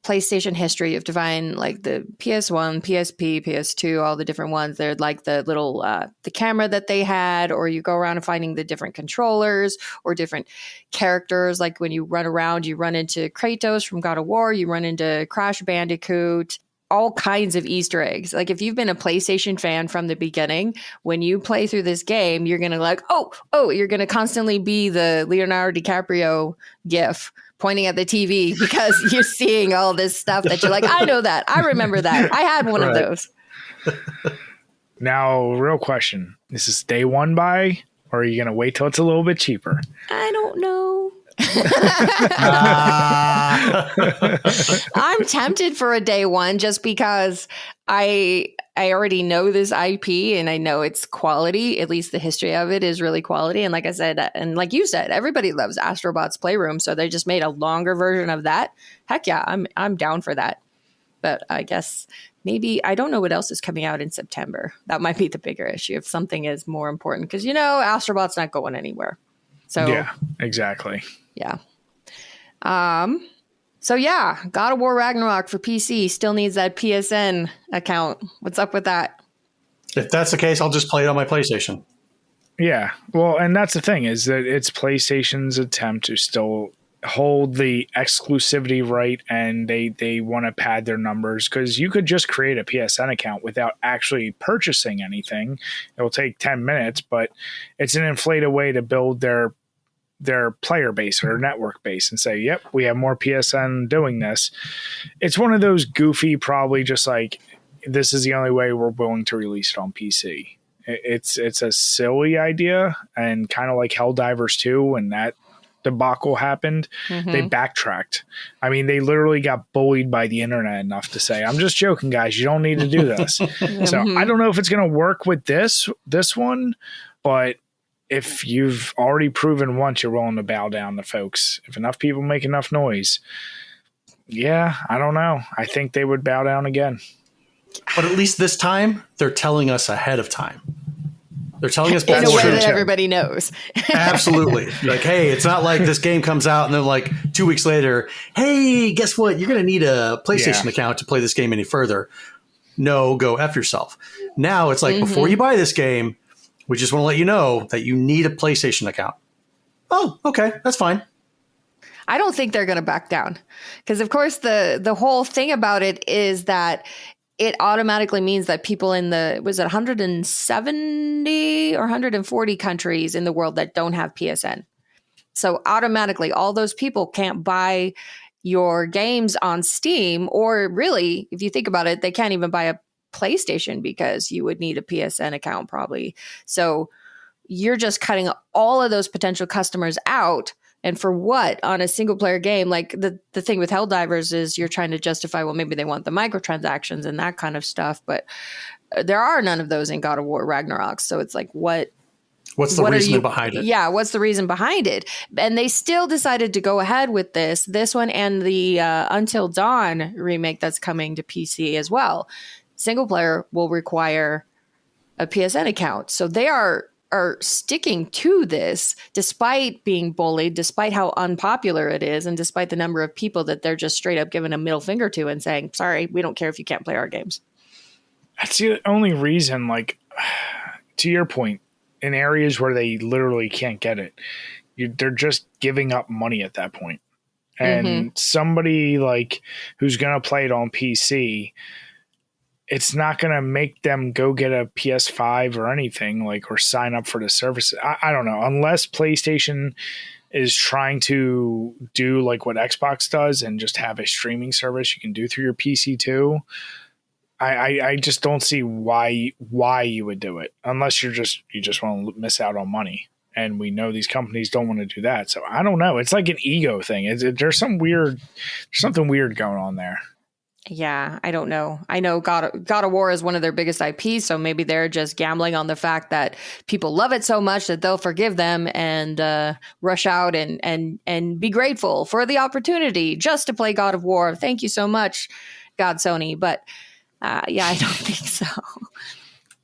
PlayStation history, you have to find like the PS1, PSP, PS2, all the different ones. They're like the little the camera that they had, or you go around and finding the different controllers or different characters. Like when you run around, you run into Kratos from God of War, you run into Crash Bandicoot, all kinds of Easter eggs. Like if you've been a PlayStation fan from the beginning, when you play through this game, you're gonna like, you're gonna constantly be the Leonardo DiCaprio gif pointing at the TV because you're seeing all this stuff that you're like, I know that. I remember that. I had one of those. Now, real question. This is day one buy, or are you going to wait till it's a little bit cheaper? I don't know. I'm tempted for a day one just because I already know this IP and I know it's quality. At least the history of it is really quality. And like I said, and like you said, everybody loves Astro Bot's Playroom. So they just made a longer version of that. Heck yeah, I'm down for that. But I guess maybe I don't know what else is coming out in September. That might be the bigger issue if something is more important because Astro Bot's not going anywhere. So yeah, exactly. Yeah. So yeah, God of War Ragnarok for PC still needs that PSN account. What's up with that? If that's the case, I'll just play it on my PlayStation. Yeah. Well, and that's the thing is that it's PlayStation's attempt to still hold the exclusivity right, and they want to pad their numbers because you could just create a PSN account without actually purchasing anything. It will take 10 minutes, but it's an inflated way to build their player base or network base and say, yep, we have more PSN doing this. It's one of those goofy, probably just like, this is the only way we're willing to release it on PC. It's a silly idea, and kind of like Helldivers 2 when that debacle happened, they backtracked. I mean, they literally got bullied by the internet enough to say, I'm just joking, guys, you don't need to do this. So I don't know if it's going to work with this one, but if you've already proven once you're willing to bow down to folks, if enough people make enough noise, yeah, I don't know. I think they would bow down again. But at least this time, they're telling us ahead of time. They're telling us in a way that everybody knows. Absolutely. Like, hey, it's not like this game comes out and then like 2 weeks later, hey, guess what? You're going to need a PlayStation account to play this game any further. No, go F yourself. Now it's like, before you buy this game, we just want to let you know that you need a PlayStation account. Oh, okay. That's fine. I don't think they're going to back down because, of course, the whole thing about it is that it automatically means that people in was it 170 or 140 countries in the world that don't have PSN. So automatically, all those people can't buy your games on Steam, or really, if you think about it, they can't even buy a PlayStation because you would need a PSN account probably. So you're just cutting all of those potential customers out. And for what? On a single player game, like the thing with Helldivers is you're trying to justify, well, maybe they want the microtransactions and that kind of stuff. But there are none of those in God of War Ragnarok. So it's like, what's the reason behind it? Yeah, what's the reason behind it? And they still decided to go ahead with this one and the Until Dawn remake that's coming to PC as well. Single player will require a PSN account. So they are sticking to this despite being bullied, despite how unpopular it is, and despite the number of people that they're just straight up giving a middle finger to and saying, sorry, we don't care if you can't play our games. That's the only reason, like, to your point, in areas where they literally can't get it, they're just giving up money at that point. And somebody like who's going to play it on PC, it's not going to make them go get a PS5 or anything, like, or sign up for the service. I don't know. Unless PlayStation is trying to do like what Xbox does and just have a streaming service you can do through your PC too. I just don't see why you would do it unless you just want to miss out on money. And we know these companies don't want to do that. So I don't know. It's like an ego thing. There's something weird going on there. Yeah, I don't know. I know God of War is one of their biggest IPs, so maybe they're just gambling on the fact that people love it so much that they'll forgive them and rush out and be grateful for the opportunity just to play God of War. Thank you so much, God Sony. But yeah, I don't think so.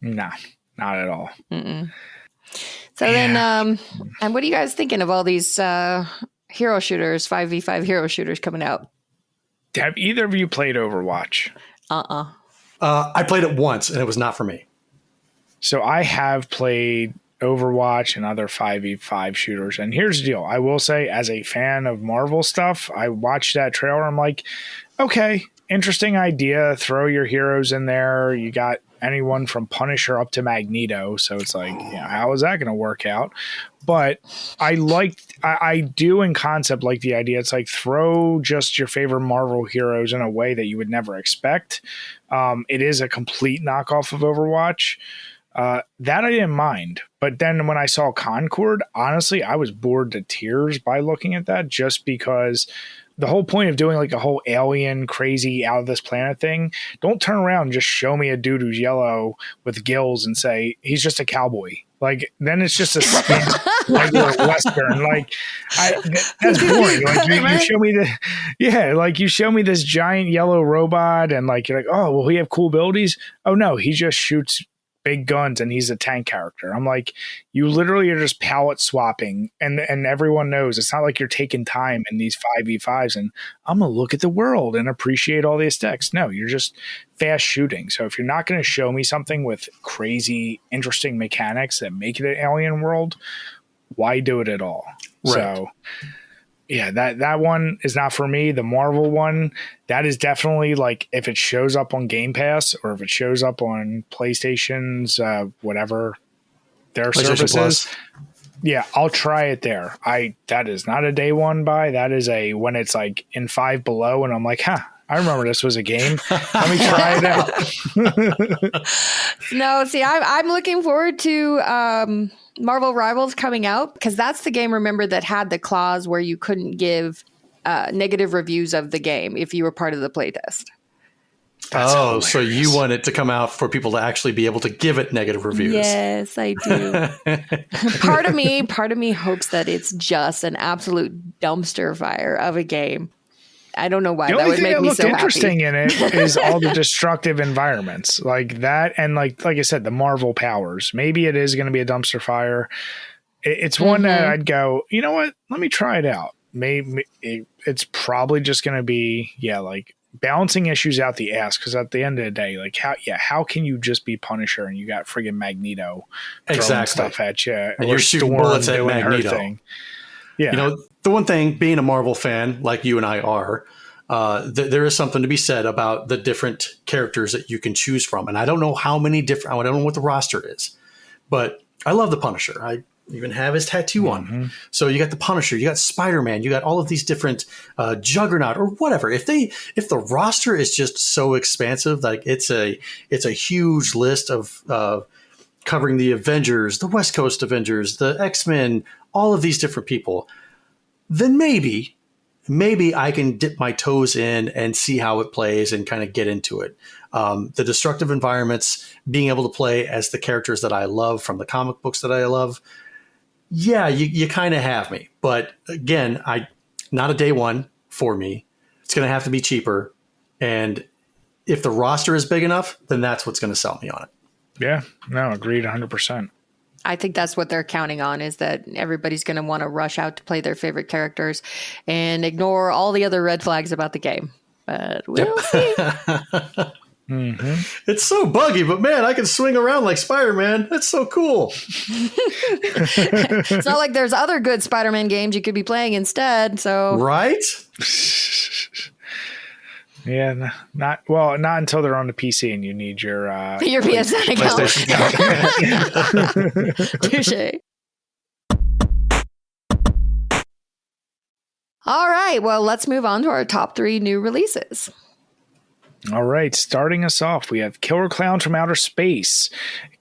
No, not at all. So then, and what are you guys thinking of all these hero shooters, 5v5 hero shooters coming out? Have either of you played Overwatch? I played it once, and it was not for me. So I have played Overwatch and other 5v5 shooters. And here's the deal. I will say, as a fan of Marvel stuff, I watched that trailer. I'm like, okay, interesting idea. Throw your heroes in there. You got anyone from Punisher up to Magneto. So it's like, how is that going to work out? But I do in concept like the idea. It's like throw just your favorite Marvel heroes in a way that you would never expect. It is a complete knockoff of Overwatch. That I didn't mind. But then when I saw Concord, honestly, I was bored to tears by looking at that, just because the whole point of doing like a whole alien crazy out of this planet thing, don't turn around and just show me a dude who's yellow with gills and say he's just a cowboy. Like, then it's just a regular Western. Like, that's boring. Like, you show me you show me this giant yellow robot, and like, you're like, oh, will he have cool abilities? Oh no, he just shoots big guns and he's a tank character. I'm like, you literally are just palette swapping, and everyone knows it's not like you're taking time in these 5v5s and I'm gonna look at the world and appreciate all the aesthetics. No, you're just fast shooting. So if you're not going to show me something with crazy interesting mechanics that make it an alien world, why do it at all? Right. So yeah, that one is not for me. The Marvel one, that is definitely like, if it shows up on Game Pass or if it shows up on PlayStation's whatever their services, Plus. Yeah, I'll try it there. That is not a day one buy. That is a when it's like in Five Below and I'm like, I remember this was a game. Let me try it out. No, see, I'm looking forward to Marvel Rivals coming out, because that's the game, remember, that had the clause where you couldn't give negative reviews of the game if you were part of the playtest. Hilarious. So you want it to come out for people to actually be able to give it negative reviews? Yes, I do. Part of me hopes that it's just an absolute dumpster fire of a game. I don't know why. The that only would thing make that me looked so interesting happy. in it is all the destructive environments like that, and like I said, the Marvel powers. Maybe it is going to be a dumpster fire. It's one that I'd go, you know what? Let me try it out. Maybe it's probably just going to be like balancing issues out the ass, because at the end of the day, like how can you just be Punisher and you got friggin' Magneto throwing stuff at you, and you're shooting bullets at Magneto? Thing. Yeah, the one thing, being a Marvel fan like you and I are, there is something to be said about the different characters that you can choose from. And I don't know how many different, I don't know what the roster is, but I love the Punisher. I even have his tattoo on me. So you got the Punisher, you got Spider-Man, you got all of these different Juggernaut or whatever. If the roster is just so expansive, like it's a huge list of covering the Avengers, the West Coast Avengers, the X-Men, all of these different people, then maybe I can dip my toes in and see how it plays and kind of get into it. The destructive environments, being able to play as the characters that I love from the comic books that I love. Yeah, you kind of have me. But again, not a day one for me. It's going to have to be cheaper. And if the roster is big enough, then that's what's going to sell me on it. Yeah, no, agreed 100%. I think that's what they're counting on, is that everybody's going to want to rush out to play their favorite characters and ignore all the other red flags about the game. But we'll see. It's so buggy, but man, I can swing around like Spider-Man. That's so cool. It's not like there's other good Spider-Man games you could be playing instead. So right? Yeah, not until they're on the PC and you need your PSN account. Touche. All right, well, let's move on to our top 3 new releases. All right, starting us off, we have Killer Clowns from Outer Space.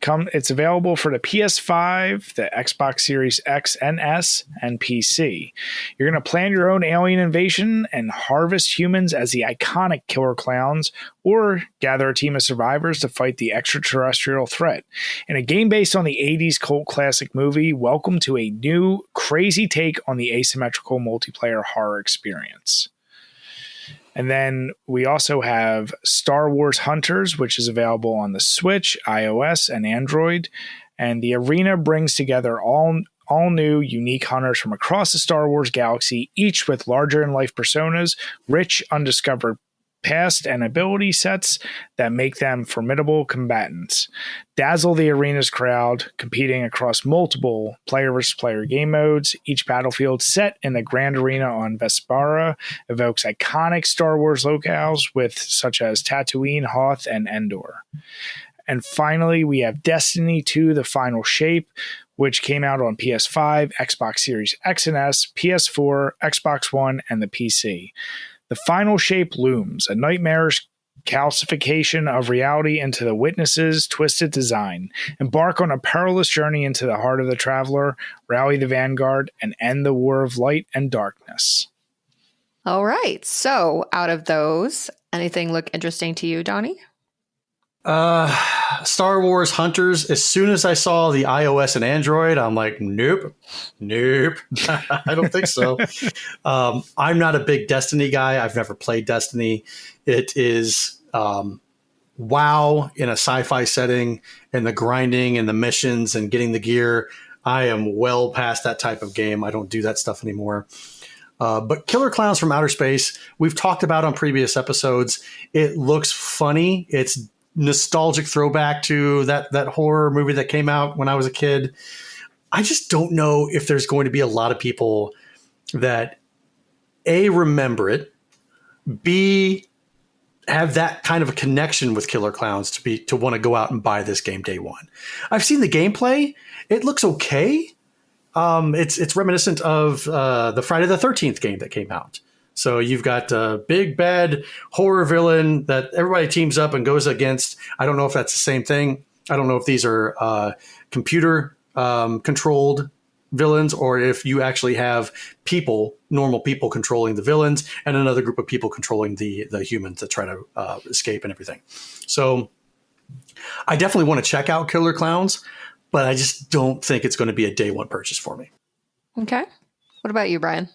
It's available for the PS5, the Xbox Series X and S, and PC. You're going to plan your own alien invasion and harvest humans as the iconic Killer Clowns, or gather a team of survivors to fight the extraterrestrial threat. In a game based on the 80s cult classic movie, welcome to a new, crazy take on the asymmetrical multiplayer horror experience. And then we also have Star Wars Hunters, which is available on the Switch, iOS, and Android. And the arena brings together all all new, unique hunters from across the Star Wars galaxy, each with larger-in-life personas, rich, undiscovered past and ability sets that make them formidable combatants. Dazzle the arena's crowd, competing across multiple player versus player game modes. Each battlefield set in the Grand Arena on Vespera evokes iconic Star Wars locales with such as Tatooine, Hoth, and Endor. And finally, we have Destiny 2: The Final Shape, which came out on PS5, Xbox Series X and S, PS4, Xbox One, and the PC. The Final Shape looms, a nightmarish calcification of reality into the witness's twisted design. Embark on a perilous journey into the heart of the traveler, rally the vanguard, and end the war of light and darkness. All right. So out of those, anything look interesting to you, Donnie? Star Wars Hunters. As soon as I saw the iOS and Android, I'm like, nope. I don't think so. I'm not a big Destiny guy. I've never played Destiny. It is WoW in a sci-fi setting, and the grinding and the missions and getting the gear. I am well past that type of game. I don't do that stuff anymore. But Killer Clowns from Outer Space, we've talked about on previous episodes. It looks funny. It's nostalgic throwback to that horror movie that came out when I was a kid. I just don't know if there's going to be a lot of people that A, remember it, B, have that kind of a connection with Killer Clowns to want to go out and buy this game day one. I've seen the gameplay. It looks okay. It's reminiscent of the Friday the 13th game that came out. So you've got a big bad horror villain that everybody teams up and goes against. I don't know if that's the same thing. I don't know if these are computer controlled villains, or if you actually have normal people controlling the villains and another group of people controlling the humans that try to escape and everything. So I definitely want to check out Killer Clowns, but I just don't think it's going to be a day one purchase for me. Okay. What about you, Brian?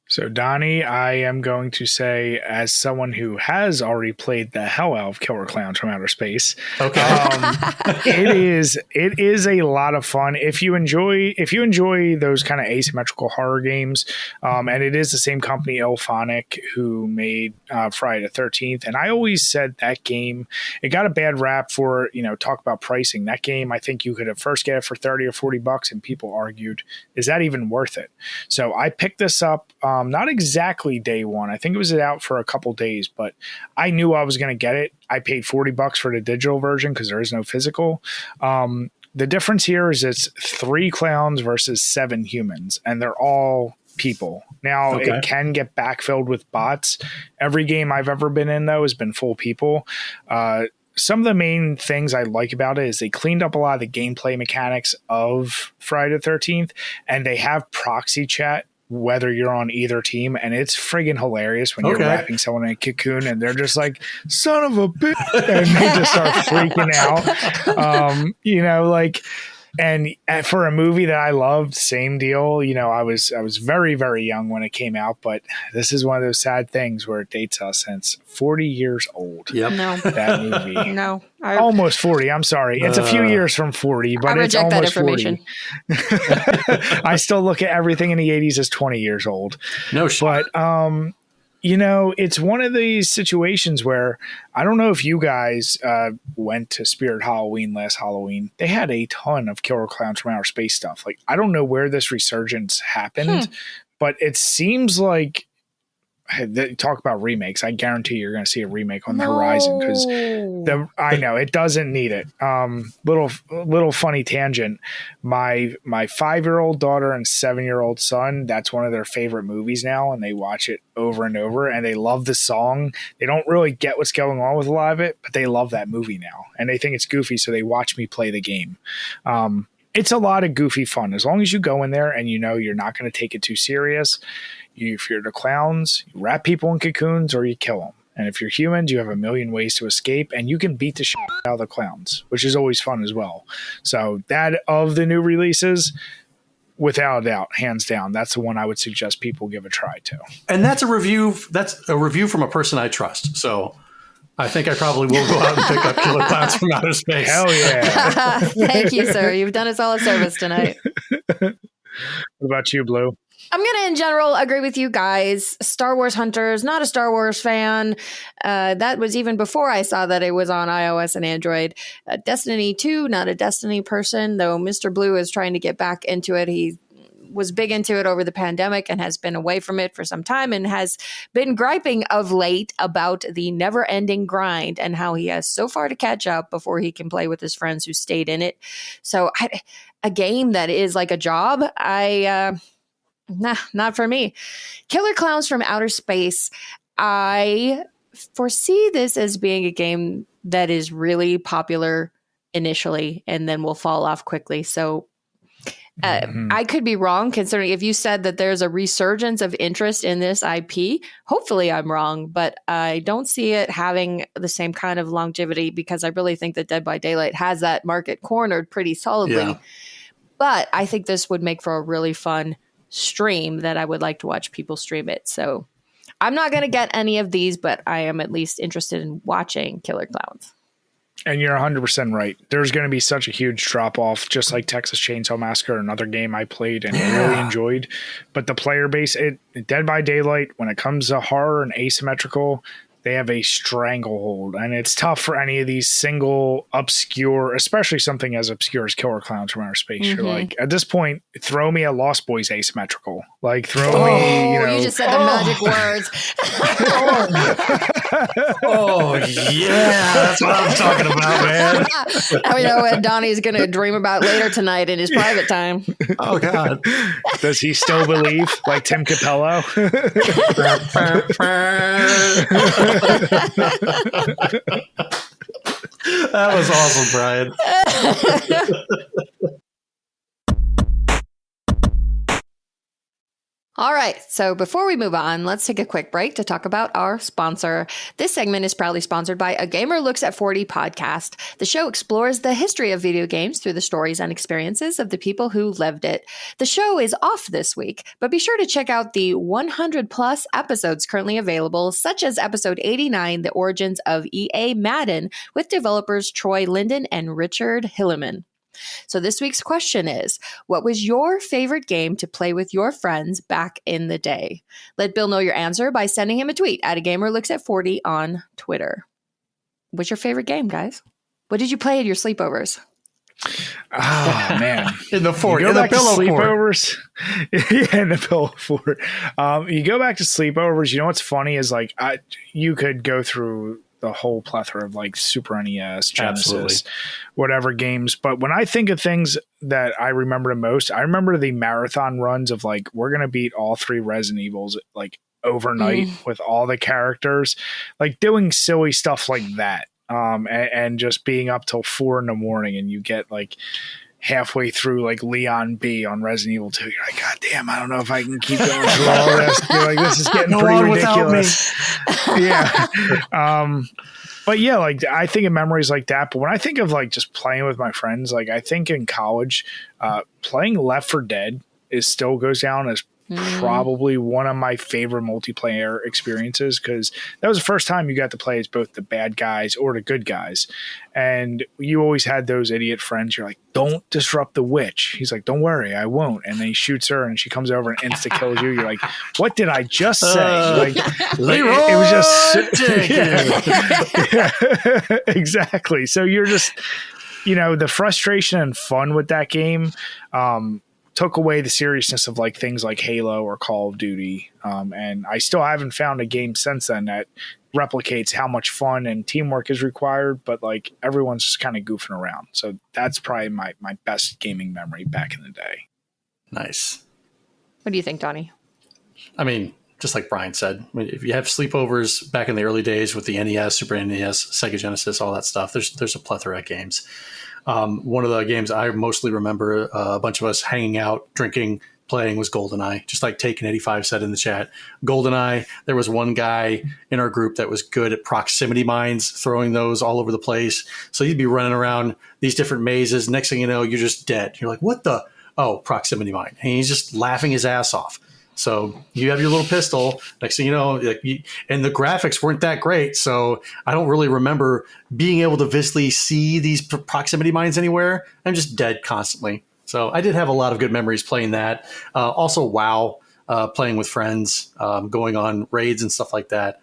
So, Donnie, I am going to say, as someone who has already played the hell out of Killer Clowns from Outer Space, okay, it is a lot of fun if you enjoy those kind of asymmetrical horror games. And it is the same company, Elphonic, who made Friday the 13th. And I always said that game, it got a bad rap for talk about pricing. That game, I think you could at first get it for $30 or $40, and people argued, is that even worth it? So I picked this up. Not exactly day one. I think it was out for a couple days, but I knew I was going to get it. I paid $40 for the digital version because there is no physical. The difference here is it's 3 clowns versus 7 humans, and they're all people. Now, okay, It can get backfilled with bots. Every game I've ever been in, though, has been full people. Some of the main things I like about it is they cleaned up a lot of the gameplay mechanics of Friday the 13th, and they have proxy chat whether you're on either team, and it's friggin' hilarious when you're wrapping someone in a cocoon and they're just like, son of a bitch, and they just start freaking out. And for a movie that I loved, same deal. I was very, very young when it came out, but this is one of those sad things where it dates us, and it's 40 years old. Yep. No. That movie. No. Almost 40. I'm sorry. It's a few years from 40, but it's almost 40. I still look at everything in the 80s as 20 years old. No shit. But, it's one of these situations where I don't know if you guys went to Spirit Halloween last Halloween. They had a ton of Killer Clowns from Outer Space stuff. Like, I don't know where this resurgence happened, but it seems like talk about remakes. I guarantee you're going to see a remake on the horizon because I know it doesn't need it. Little funny tangent. My 5-year-old daughter and 7-year-old son, that's one of their favorite movies now, and they watch it over and over, and they love the song. They don't really get what's going on with a lot of it, but they love that movie now, and they think it's goofy, so they watch me play the game. It's a lot of goofy fun as long as you go in there and you're not going to take it too serious. If you're the clowns, you wrap people in cocoons or you kill them. And if you're humans, you have a million ways to escape, and you can beat the shit out of the clowns, which is always fun as well. So that of the new releases, without a doubt, hands down, that's the one I would suggest people give a try to. And that's a review. That's a review from a person I trust. So I think I probably will go out and pick up Killer Clowns from Outer Space. Hell yeah. Thank you, sir. You've done us all a service tonight. What about you, Blue? I'm going to, in general, agree with you guys. Star Wars Hunters, not a Star Wars fan. That was even before I saw that it was on iOS and Android. Destiny 2, not a Destiny person, though Mr. Blue is trying to get back into it. He was big into it over the pandemic and has been away from it for some time and has been griping of late about the never-ending grind and how he has so far to catch up before he can play with his friends who stayed in it. So a game that is like a job, not for me. Killer Clowns from Outer Space. I foresee this as being a game that is really popular initially and then will fall off quickly. So I could be wrong, considering if you said that there's a resurgence of interest in this IP. Hopefully I'm wrong, but I don't see it having the same kind of longevity because I really think that Dead by Daylight has that market cornered pretty solidly. Yeah. But I think this would make for a really fun stream that I would like to watch people stream it. So I'm not going to get any of these, but I am at least interested in watching Killer Clowns. And you're 100% right. There's going to be such a huge drop off, just like Texas Chainsaw Massacre, another game I played and really enjoyed. But the player base, Dead by Daylight, when it comes to horror and asymmetrical, they have a stranglehold. And it's tough for any of these single, obscure, especially something as obscure as Killer Clowns from Outer Space. You're like, at this point, throw me a Lost Boys asymmetrical. Like, throw me, you just said the magic words. Yeah, that's what I'm talking about, man. I know what Donnie's going to dream about later tonight in his private time. Oh, God. Does he still believe, like Tim Capello? That was awesome, Brian. All right, so before we move on, let's take a quick break to talk about our sponsor. This segment is proudly sponsored by A Gamer Looks at 40 podcast. The show explores the history of video games through the stories and experiences of the people who lived it. The show is off this week, but be sure to check out the 100 plus episodes currently available, such as episode 89, The Origins of EA Madden, with developers Troy Linden and Richard Hilleman. So this week's question is, what was your favorite game to play with your friends back in the day? Let Bill know your answer by sending him a tweet at @AGamerLooksAt40 on Twitter. What's your favorite game, guys? What did you play at your sleepovers? Oh, man. In the fort. In the pillow sleepovers. Fort. Yeah, in the pillow fort. You go back to sleepovers. You know what's funny is like you could go through the whole plethora of like Super NES, Genesis, whatever games. But when I think of things that I remember the most, I remember the marathon runs of like, we're going to beat all 3 Resident Evils like overnight with all the characters, like doing silly stuff like that. And just being up till 4 a.m. and you get like halfway through like Leon B on Resident Evil 2. You're like, God damn, I don't know if I can keep going through all this. You're like, this is getting pretty ridiculous. Yeah. But yeah, like I think of memories like that. But when I think of like just playing with my friends, like I think in college, playing Left 4 Dead still goes down as probably one of my favorite multiplayer experiences, because that was the first time you got to play as both the bad guys or the good guys. And you always had those idiot friends. You're like, don't disrupt the witch. He's like, don't worry, I won't. And then he shoots her and she comes over and insta kills you. You're like, what did I just say? It was just yeah, exactly. So you're just, the frustration and fun with that game took away the seriousness of like things like Halo or Call of Duty. And I still haven't found a game since then that replicates how much fun and teamwork is required, but like everyone's just kind of goofing around. So that's probably my best gaming memory back in the day. Nice. What do you think, Donnie? I mean, just like Brian said, if you have sleepovers back in the early days with the NES, Super NES, Sega Genesis, all that stuff, there's a plethora of games. One of the games I mostly remember a bunch of us hanging out, drinking, playing was GoldenEye, just like Taken 85 said in the chat. GoldenEye, there was one guy in our group that was good at proximity mines, throwing those all over the place. So you'd be running around these different mazes. Next thing you know, you're just dead. You're like, what the? Oh, proximity mine. And he's just laughing his ass off. So you have your little pistol. Next thing you know, and the graphics weren't that great. So I don't really remember being able to visibly see these proximity mines anywhere. I'm just dead constantly. So I did have a lot of good memories playing that. Also, WoW, playing with friends, going on raids and stuff like that.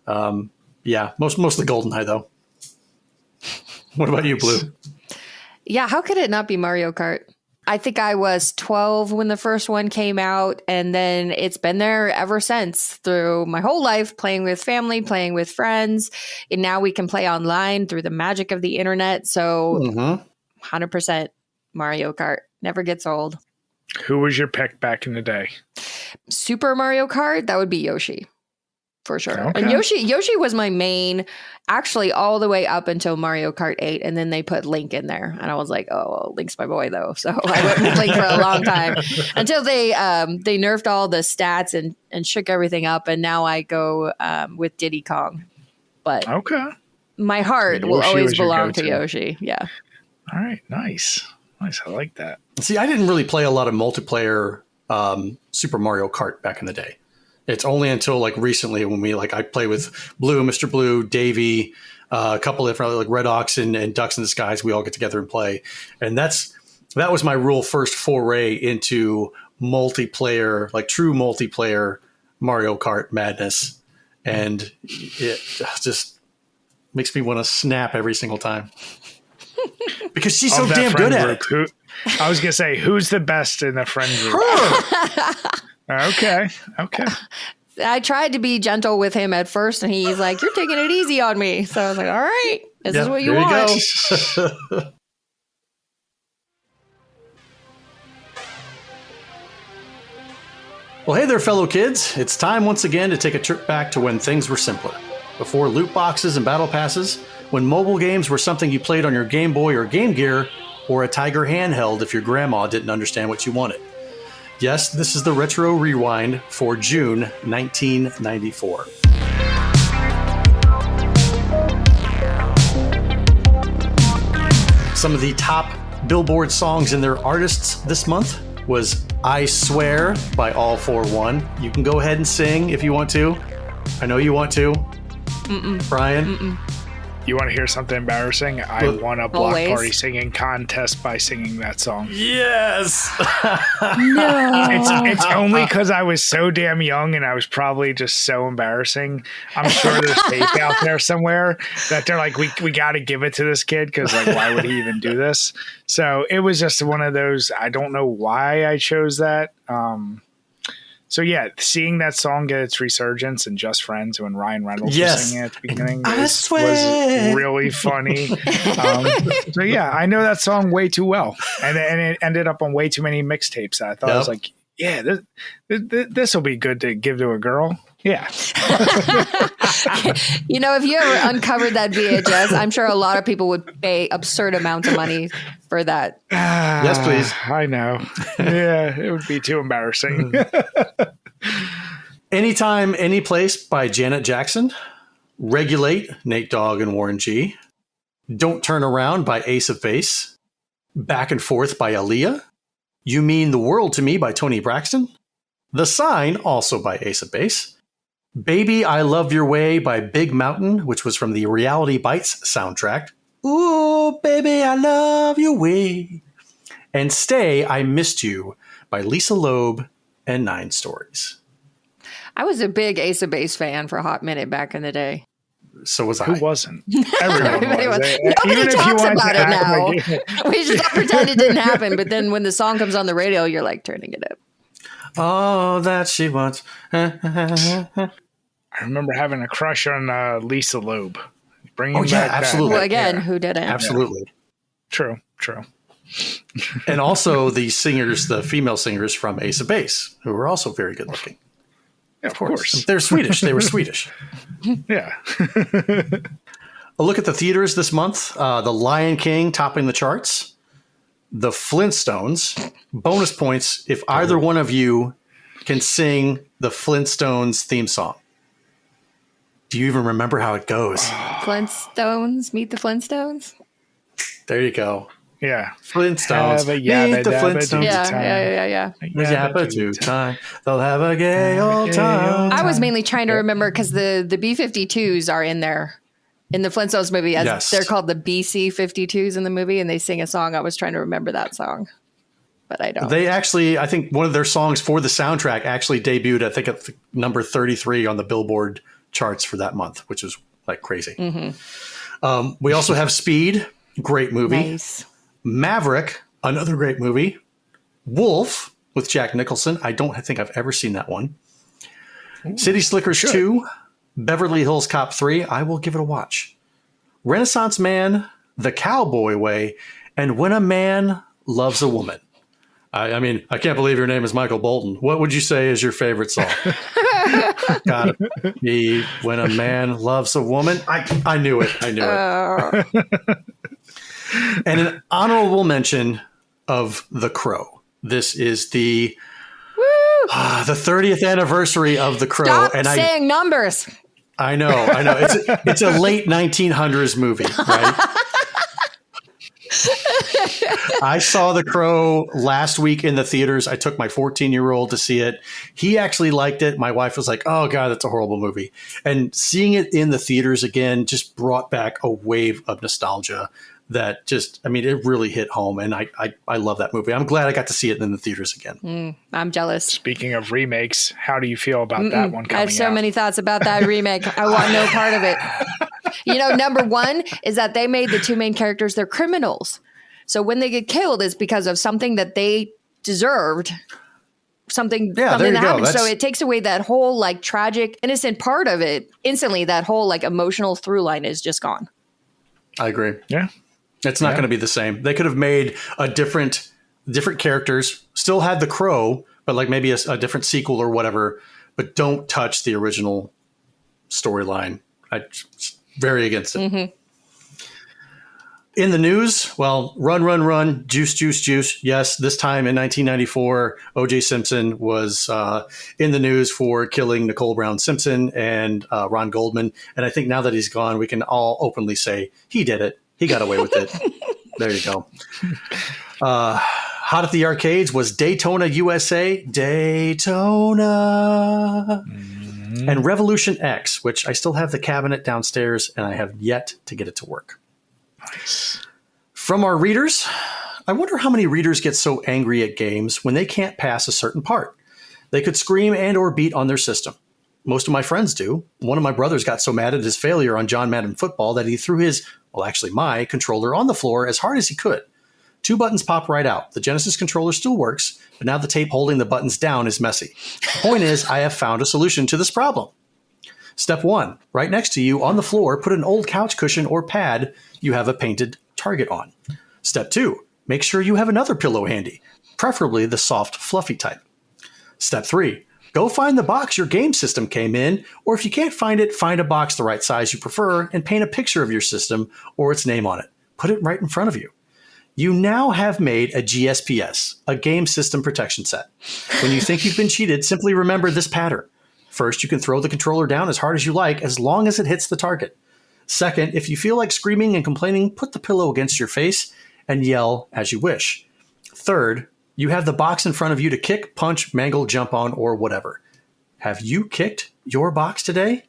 Mostly GoldenEye, though. What about you, Blue? Yeah, how could it not be Mario Kart? I think I was 12 when the first one came out, and then it's been there ever since through my whole life, playing with family, playing with friends. And now we can play online through the magic of the internet. So 100% Mario Kart never gets old. Who was your pick back in the day? Super Mario Kart, that would be Yoshi. For sure. Okay. And Yoshi was my main, actually, all the way up until Mario Kart 8. And then they put Link in there. And I was like, oh, well, Link's my boy, though. So I went with Link for a long time until they nerfed all the stats and shook everything up. And now I go with Diddy Kong. But my heart will always belong to Yoshi. Yeah. All right. Nice. I like that. See, I didn't really play a lot of multiplayer Super Mario Kart back in the day. It's only until like recently when I play with Blue, Mr. Blue, Davey, a couple of different like Red Ox and Ducks in the Skies. We all get together and play. And that was my real first foray into multiplayer, like true multiplayer Mario Kart madness. And it just makes me want to snap every single time. Because she's so damn good at it. I was going to say, who's the best in the friend group? Okay. I tried to be gentle with him at first, and he's like, "You're taking it easy on me." So I was like, "All right, this is what you want." Go. Well, hey there, fellow kids. It's time once again to take a trip back to when things were simpler. Before loot boxes and battle passes, when mobile games were something you played on your Game Boy or Game Gear, or a Tiger handheld if your grandma didn't understand what you wanted. Yes, this is the Retro Rewind for June 1994. Some of the top Billboard songs and their artists this month was I Swear by All For One. You can go ahead and sing if you want to. I know you want to. Brian? You want to hear something embarrassing? I won a block party singing contest by singing that song. Yes! No. It's only because I was so damn young and I was probably just so embarrassing. I'm sure there's tape out there somewhere that they're like, we got to give it to this kid because, like, why would he even do this? So it was just one of those, I don't know why I chose that. So yeah, seeing that song get its resurgence and Just Friends when Ryan Reynolds was singing it at the beginning was really funny. So yeah, I know that song way too well, and it ended up on way too many mixtapes. I thought I was like, yeah, this will be good to give to a girl. Yeah. You know, if you ever uncovered that VHS, I'm sure a lot of people would pay absurd amounts of money for that. Yes, please. I know. Yeah, it would be too embarrassing. Anytime, Any Place by Janet Jackson. Regulate, Nate Dogg and Warren G. Don't Turn Around by Ace of Base. Back and Forth by Aaliyah. You Mean the World to Me by Toni Braxton. The Sign, also by Ace of Base. Baby, I Love Your Way by Big Mountain, which was from the Reality Bites soundtrack. Ooh, baby, I love your way. And Stay, I Missed You by Lisa Loeb and 9 Stories. I was a big Ace of Base fan for a hot minute back in the day. So was I. Who wasn't? Everybody was. Nobody talks about it now. We just pretend it didn't happen, but then when the song comes on the radio, you're like turning it up. Oh, that she wants. I remember having a crush on Lisa Loeb. Absolutely. Well, again, who didn't? Absolutely. Yeah. True. And also the singers, the female singers from Ace of Base, who were also very good looking. Yeah, of course. They're Swedish. They were Swedish. Yeah. A look at the theaters this month. The Lion King topping the charts. The Flintstones. Bonus points if either one of you can sing the Flintstones theme song. Do you even remember how it goes? Flintstones, Meet the Flintstones. There you go. Yeah. Flintstones. Meet the Flintstones. Yeah. Yappa time. They'll have a gay old time. I was mainly trying to remember because the B-52s are in there. In the Flintstones movie, they're called the BC-52s in the movie, and they sing a song. I was trying to remember that song. but I don't. They actually, I think one of their songs for the soundtrack actually debuted, I think, at number 33 on the Billboard charts for that month, which was like crazy. We also have Speed, great movie. Nice. Maverick, another great movie. Wolf with Jack Nicholson. I don't think I've ever seen that one. City Slickers 2, Beverly Hills Cop 3. I will give it a watch. Renaissance Man, The Cowboy Way, and When a Man Loves a Woman. I mean, I can't believe your name is Michael Bolton. What would you say is your favorite song? Gotta be When a Man Loves a Woman. I knew it. I knew it. And an honorable mention of The Crow. This is the 30th anniversary of The Crow. Stop saying numbers. I know. It's a late 1900s movie, right? I saw The Crow last week in the theaters. I took my 14-year-old to see it. He actually liked it. My wife was like, oh, God, that's a horrible movie. And seeing it in the theaters again just brought back a wave of nostalgia that just, I mean, it really hit home. And I love that movie. I'm glad I got to see it in the theaters again. I'm jealous. Speaking of remakes, how do you feel about that one coming out? I have so many thoughts about that remake. I want no part of it. You know, number one is that they made the two main characters, they're criminals. So when they get killed, it's because of something that they deserved. Something that happened. So it takes away that whole like tragic, innocent part of it. Instantly, that whole like emotional through line is just gone. I agree. Yeah. It's not going to be the same. They could have made a different characters, still had The Crow, but like maybe a different sequel or whatever, but don't touch the original storyline. I'm very against it. In the news, well, run, juice. Yes, this time in 1994, O.J. Simpson was in the news for killing Nicole Brown Simpson and Ron Goldman. And I think now that he's gone, we can all openly say he did it. He got away with it. There you go. Hot at the arcades was Daytona, USA. Daytona. And Revolution X, which I still have the cabinet downstairs, and I have yet to get it to work. Nice. From our readers, I wonder how many readers get so angry at games when they can't pass a certain part. They could scream and or beat on their system. Most of my friends do. One of my brothers got so mad at his failure on John Madden Football that he threw my controller on the floor as hard as he could. 2 buttons pop right out. The Genesis controller still works, but now the tape holding the buttons down is messy. The point is, I have found a solution to this problem. Step 1, right next to you on the floor, put an old couch cushion or pad you have a painted target on. Step 2, make sure you have another pillow handy, preferably the soft, fluffy type. Step 3, go find the box your game system came in, or if you can't find it, find a box the right size you prefer and paint a picture of your system or its name on it. Put it right in front of you. You now have made a GSPS, a game system protection set. When you think you've been cheated, simply remember this pattern. First, you can throw the controller down as hard as you like, as long as it hits the target. Second, if you feel like screaming and complaining, put the pillow against your face and yell as you wish. Third, you have the box in front of you to kick, punch, mangle, jump on, or whatever. Have you kicked your box today?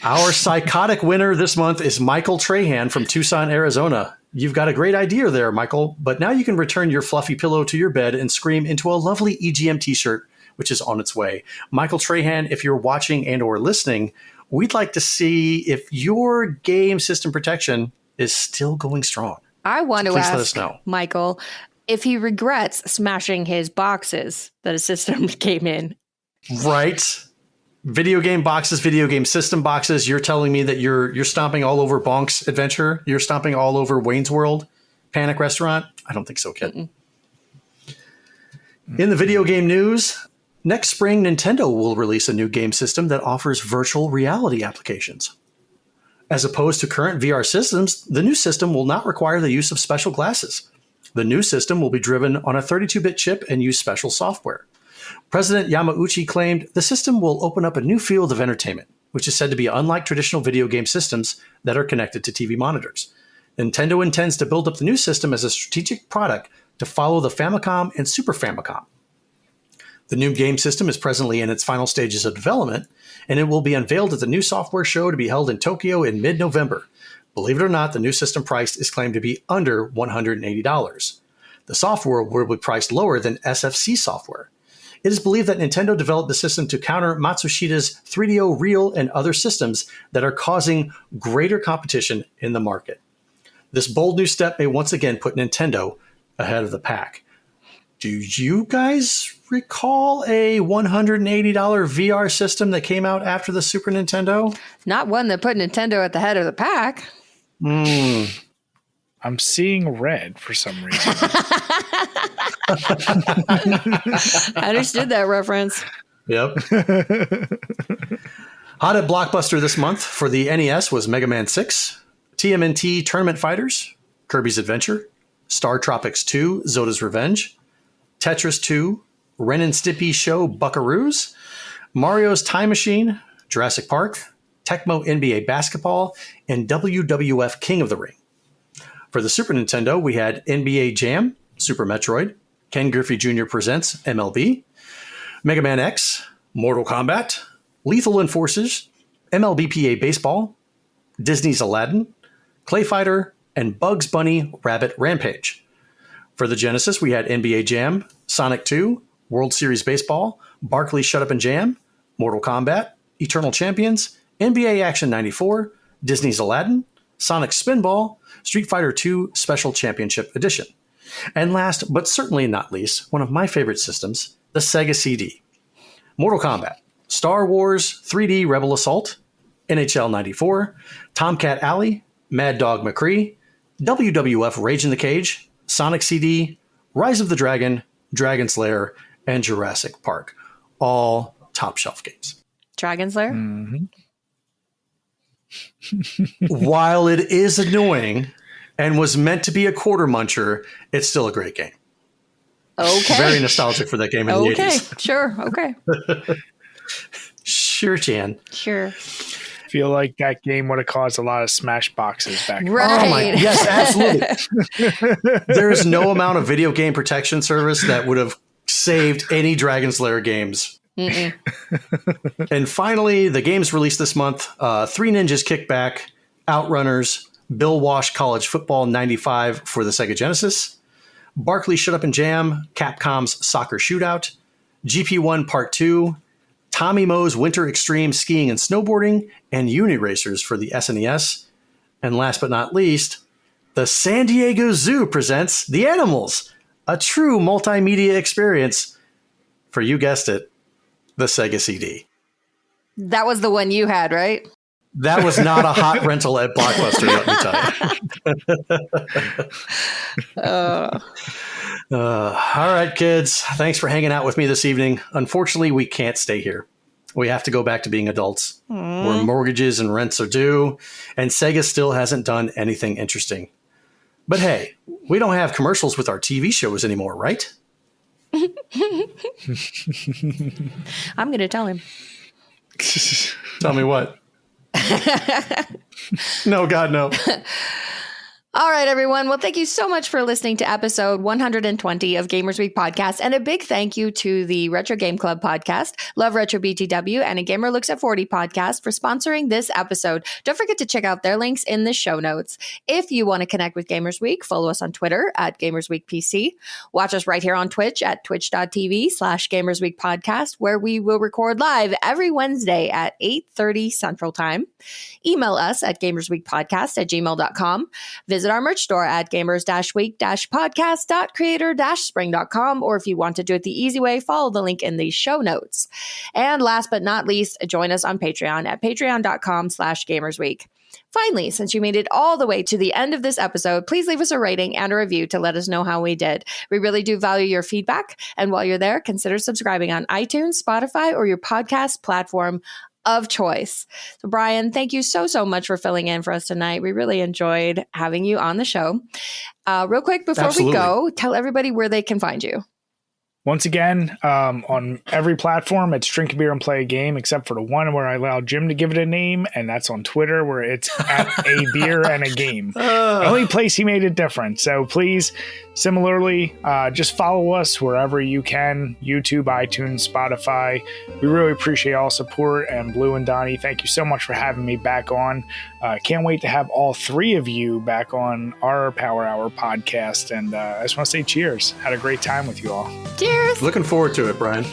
Our psychotic winner this month is Michael Trahan from Tucson, Arizona. You've got a great idea there, Michael, but now you can return your fluffy pillow to your bed and scream into a lovely EGM t-shirt, which is on its way. Michael Trahan, if you're watching and or listening, we'd like to see if your game system protection is still going strong. I want to ask let us know. Michael if he regrets smashing his boxes that his system came in. Right. Video game boxes, video game system boxes. You're telling me that you're stomping all over Bonk's Adventure? You're stomping all over Wayne's World? Panic Restaurant? I don't think so, kid. In the video game news, next spring, Nintendo will release a new game system that offers virtual reality applications. As opposed to current VR systems, the new system will not require the use of special glasses. The new system will be driven on a 32-bit chip and use special software. President Yamauchi claimed the system will open up a new field of entertainment, which is said to be unlike traditional video game systems that are connected to TV monitors. Nintendo intends to build up the new system as a strategic product to follow the Famicom and Super Famicom. The new game system is presently in its final stages of development, and it will be unveiled at the new software show to be held in Tokyo in mid-November. Believe it or not, the new system price is claimed to be under $180. The software will be priced lower than SFC software. It is believed that Nintendo developed the system to counter Matsushida's 3DO Real and other systems that are causing greater competition in the market. This bold new step may once again put Nintendo ahead of the pack. Do you guys recall a $180 VR system that came out after the Super Nintendo? Not one that put Nintendo at the head of the pack. I'm seeing red for some reason. I understood that reference. Yep. Hot at Blockbuster this month for the NES was Mega Man 6, TMNT Tournament Fighters, Kirby's Adventure, Star Tropics 2, Zoda's Revenge, Tetris 2, Ren and Stimpy Show Buckaroos, Mario's Time Machine, Jurassic Park, Tecmo NBA Basketball, and WWF King of the Ring. For the Super Nintendo, we had NBA Jam, Super Metroid, Ken Griffey Jr. Presents MLB, Mega Man X, Mortal Kombat, Lethal Enforcers, MLBPA Baseball, Disney's Aladdin, Clay Fighter, and Bugs Bunny Rabbit Rampage. For the Genesis, we had NBA Jam, Sonic 2, World Series Baseball, Barkley Shut Up and Jam, Mortal Kombat, Eternal Champions, NBA Action 94, Disney's Aladdin, Sonic Spinball, Street Fighter II Special Championship Edition. And last, but certainly not least, one of my favorite systems, the Sega CD. Mortal Kombat, Star Wars 3D Rebel Assault, NHL 94, Tomcat Alley, Mad Dog McCree, WWF Rage in the Cage, Sonic CD, Rise of the Dragon, Dragon's Lair, and Jurassic Park. All top shelf games. Dragon's Lair? Mm-hmm. While it is annoying and was meant to be a quarter muncher, it's still a great game. Okay. Very nostalgic for that game in the 80s. Sure. Okay. Sure, Jan. Sure. Feel like that game would have caused a lot of smash boxes back then. Right. Oh my, yes, absolutely. There's no amount of video game protection service that would have saved any Dragon's Lair games. And finally, the games released this month, Three Ninjas Kickback, Outrunners, Bill Walsh College Football 95 for the Sega Genesis, Barkley Shut Up and Jam, Capcom's Soccer Shootout, GP1 Part 2, Tommy Moe's Winter Extreme Skiing and Snowboarding, and Uni Racers for the SNES. And last but not least, the San Diego Zoo presents The Animals, a true multimedia experience for, you guessed it, the Sega CD. That was the one you had, right? That was not a hot rental at Blockbuster, let me tell you. All right, kids. Thanks for hanging out with me this evening. Unfortunately, we can't stay here. We have to go back to being adults, where mortgages and rents are due, and Sega still hasn't done anything interesting. But hey, we don't have commercials with our TV shows anymore, right? I'm going to tell him. Tell me what? No, God, no. All right, everyone. Well, thank you so much for listening to episode 120 of Gamers Week Podcast. And a big thank you to the Retro Game Club podcast, Love Retro BTW, and A Gamer Looks at 40 podcast for sponsoring this episode. Don't forget to check out their links in the show notes. If you want to connect with Gamers Week, follow us on Twitter at Gamers Week PC. Watch us right here on Twitch at twitch.tv/Gamers Week Podcast, where we will record live every Wednesday at 8:30 Central Time. Email us at gamersweekpodcast@gmail.com. Visit our merch store at gamers-week-podcast.creator-spring.com, or if you want to do it the easy way, follow the link in the show notes. And last but not least, join us on Patreon at patreon.com/gamersweek. Finally, since you made it all the way to the end of this episode, please leave us a rating and a review to let us know how we did. We really do value your feedback. And while you're there, consider subscribing on iTunes, Spotify, or your podcast platform of choice. So Brian, thank you so much for filling in for us tonight. We really enjoyed having you on the show. Real quick before we go, tell everybody where they can find you. Once again, on every platform, it's Drink a Beer and Play a Game, except for the one where I allowed Jim to give it a name, and that's on Twitter, where it's at ABeerAndAGame. The only place he made it different. So please, similarly, just follow us wherever you can, YouTube, iTunes, Spotify. We really appreciate all support, and Blue and Donnie, thank you so much for having me back on. Can't wait to have all three of you back on our Power Hour podcast, and I just want to say cheers. Had a great time with you all. Cheers. Looking forward to it, Brian.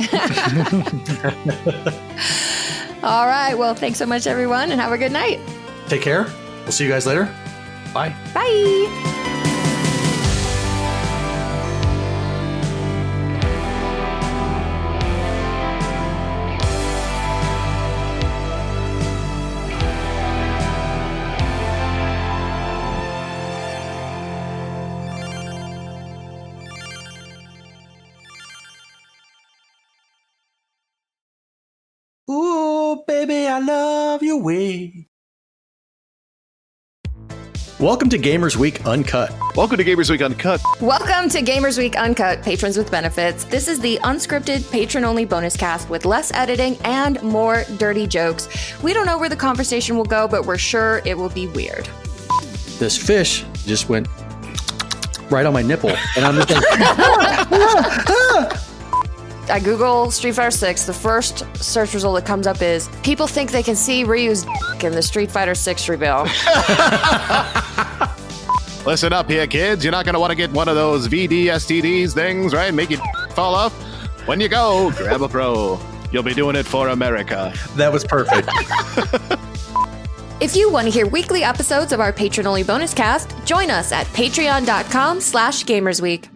All right. Well, thanks so much, everyone, and have a good night. Take care. We'll see you guys later. Bye. Bye. Ooh, baby, I love your way. Welcome to Gamers Week Uncut. Welcome to Gamers Week Uncut. Welcome to Gamers Week Uncut, Patrons with Benefits. This is the unscripted, patron-only bonus cast with less editing and more dirty jokes. We don't know where the conversation will go, but we're sure it will be weird. This fish just went right on my nipple, and I'm just like, I Google Street Fighter 6. The first search result that comes up is people think they can see Ryu's in the Street Fighter 6 reveal. Listen up here, kids. You're not going to want to get one of those VD-STDs things, right? Make you fall off. When you go, grab a pro. You'll be doing it for America. that was perfect. If you want to hear weekly episodes of our patron-only bonus cast, join us at patreon.com/gamersweek.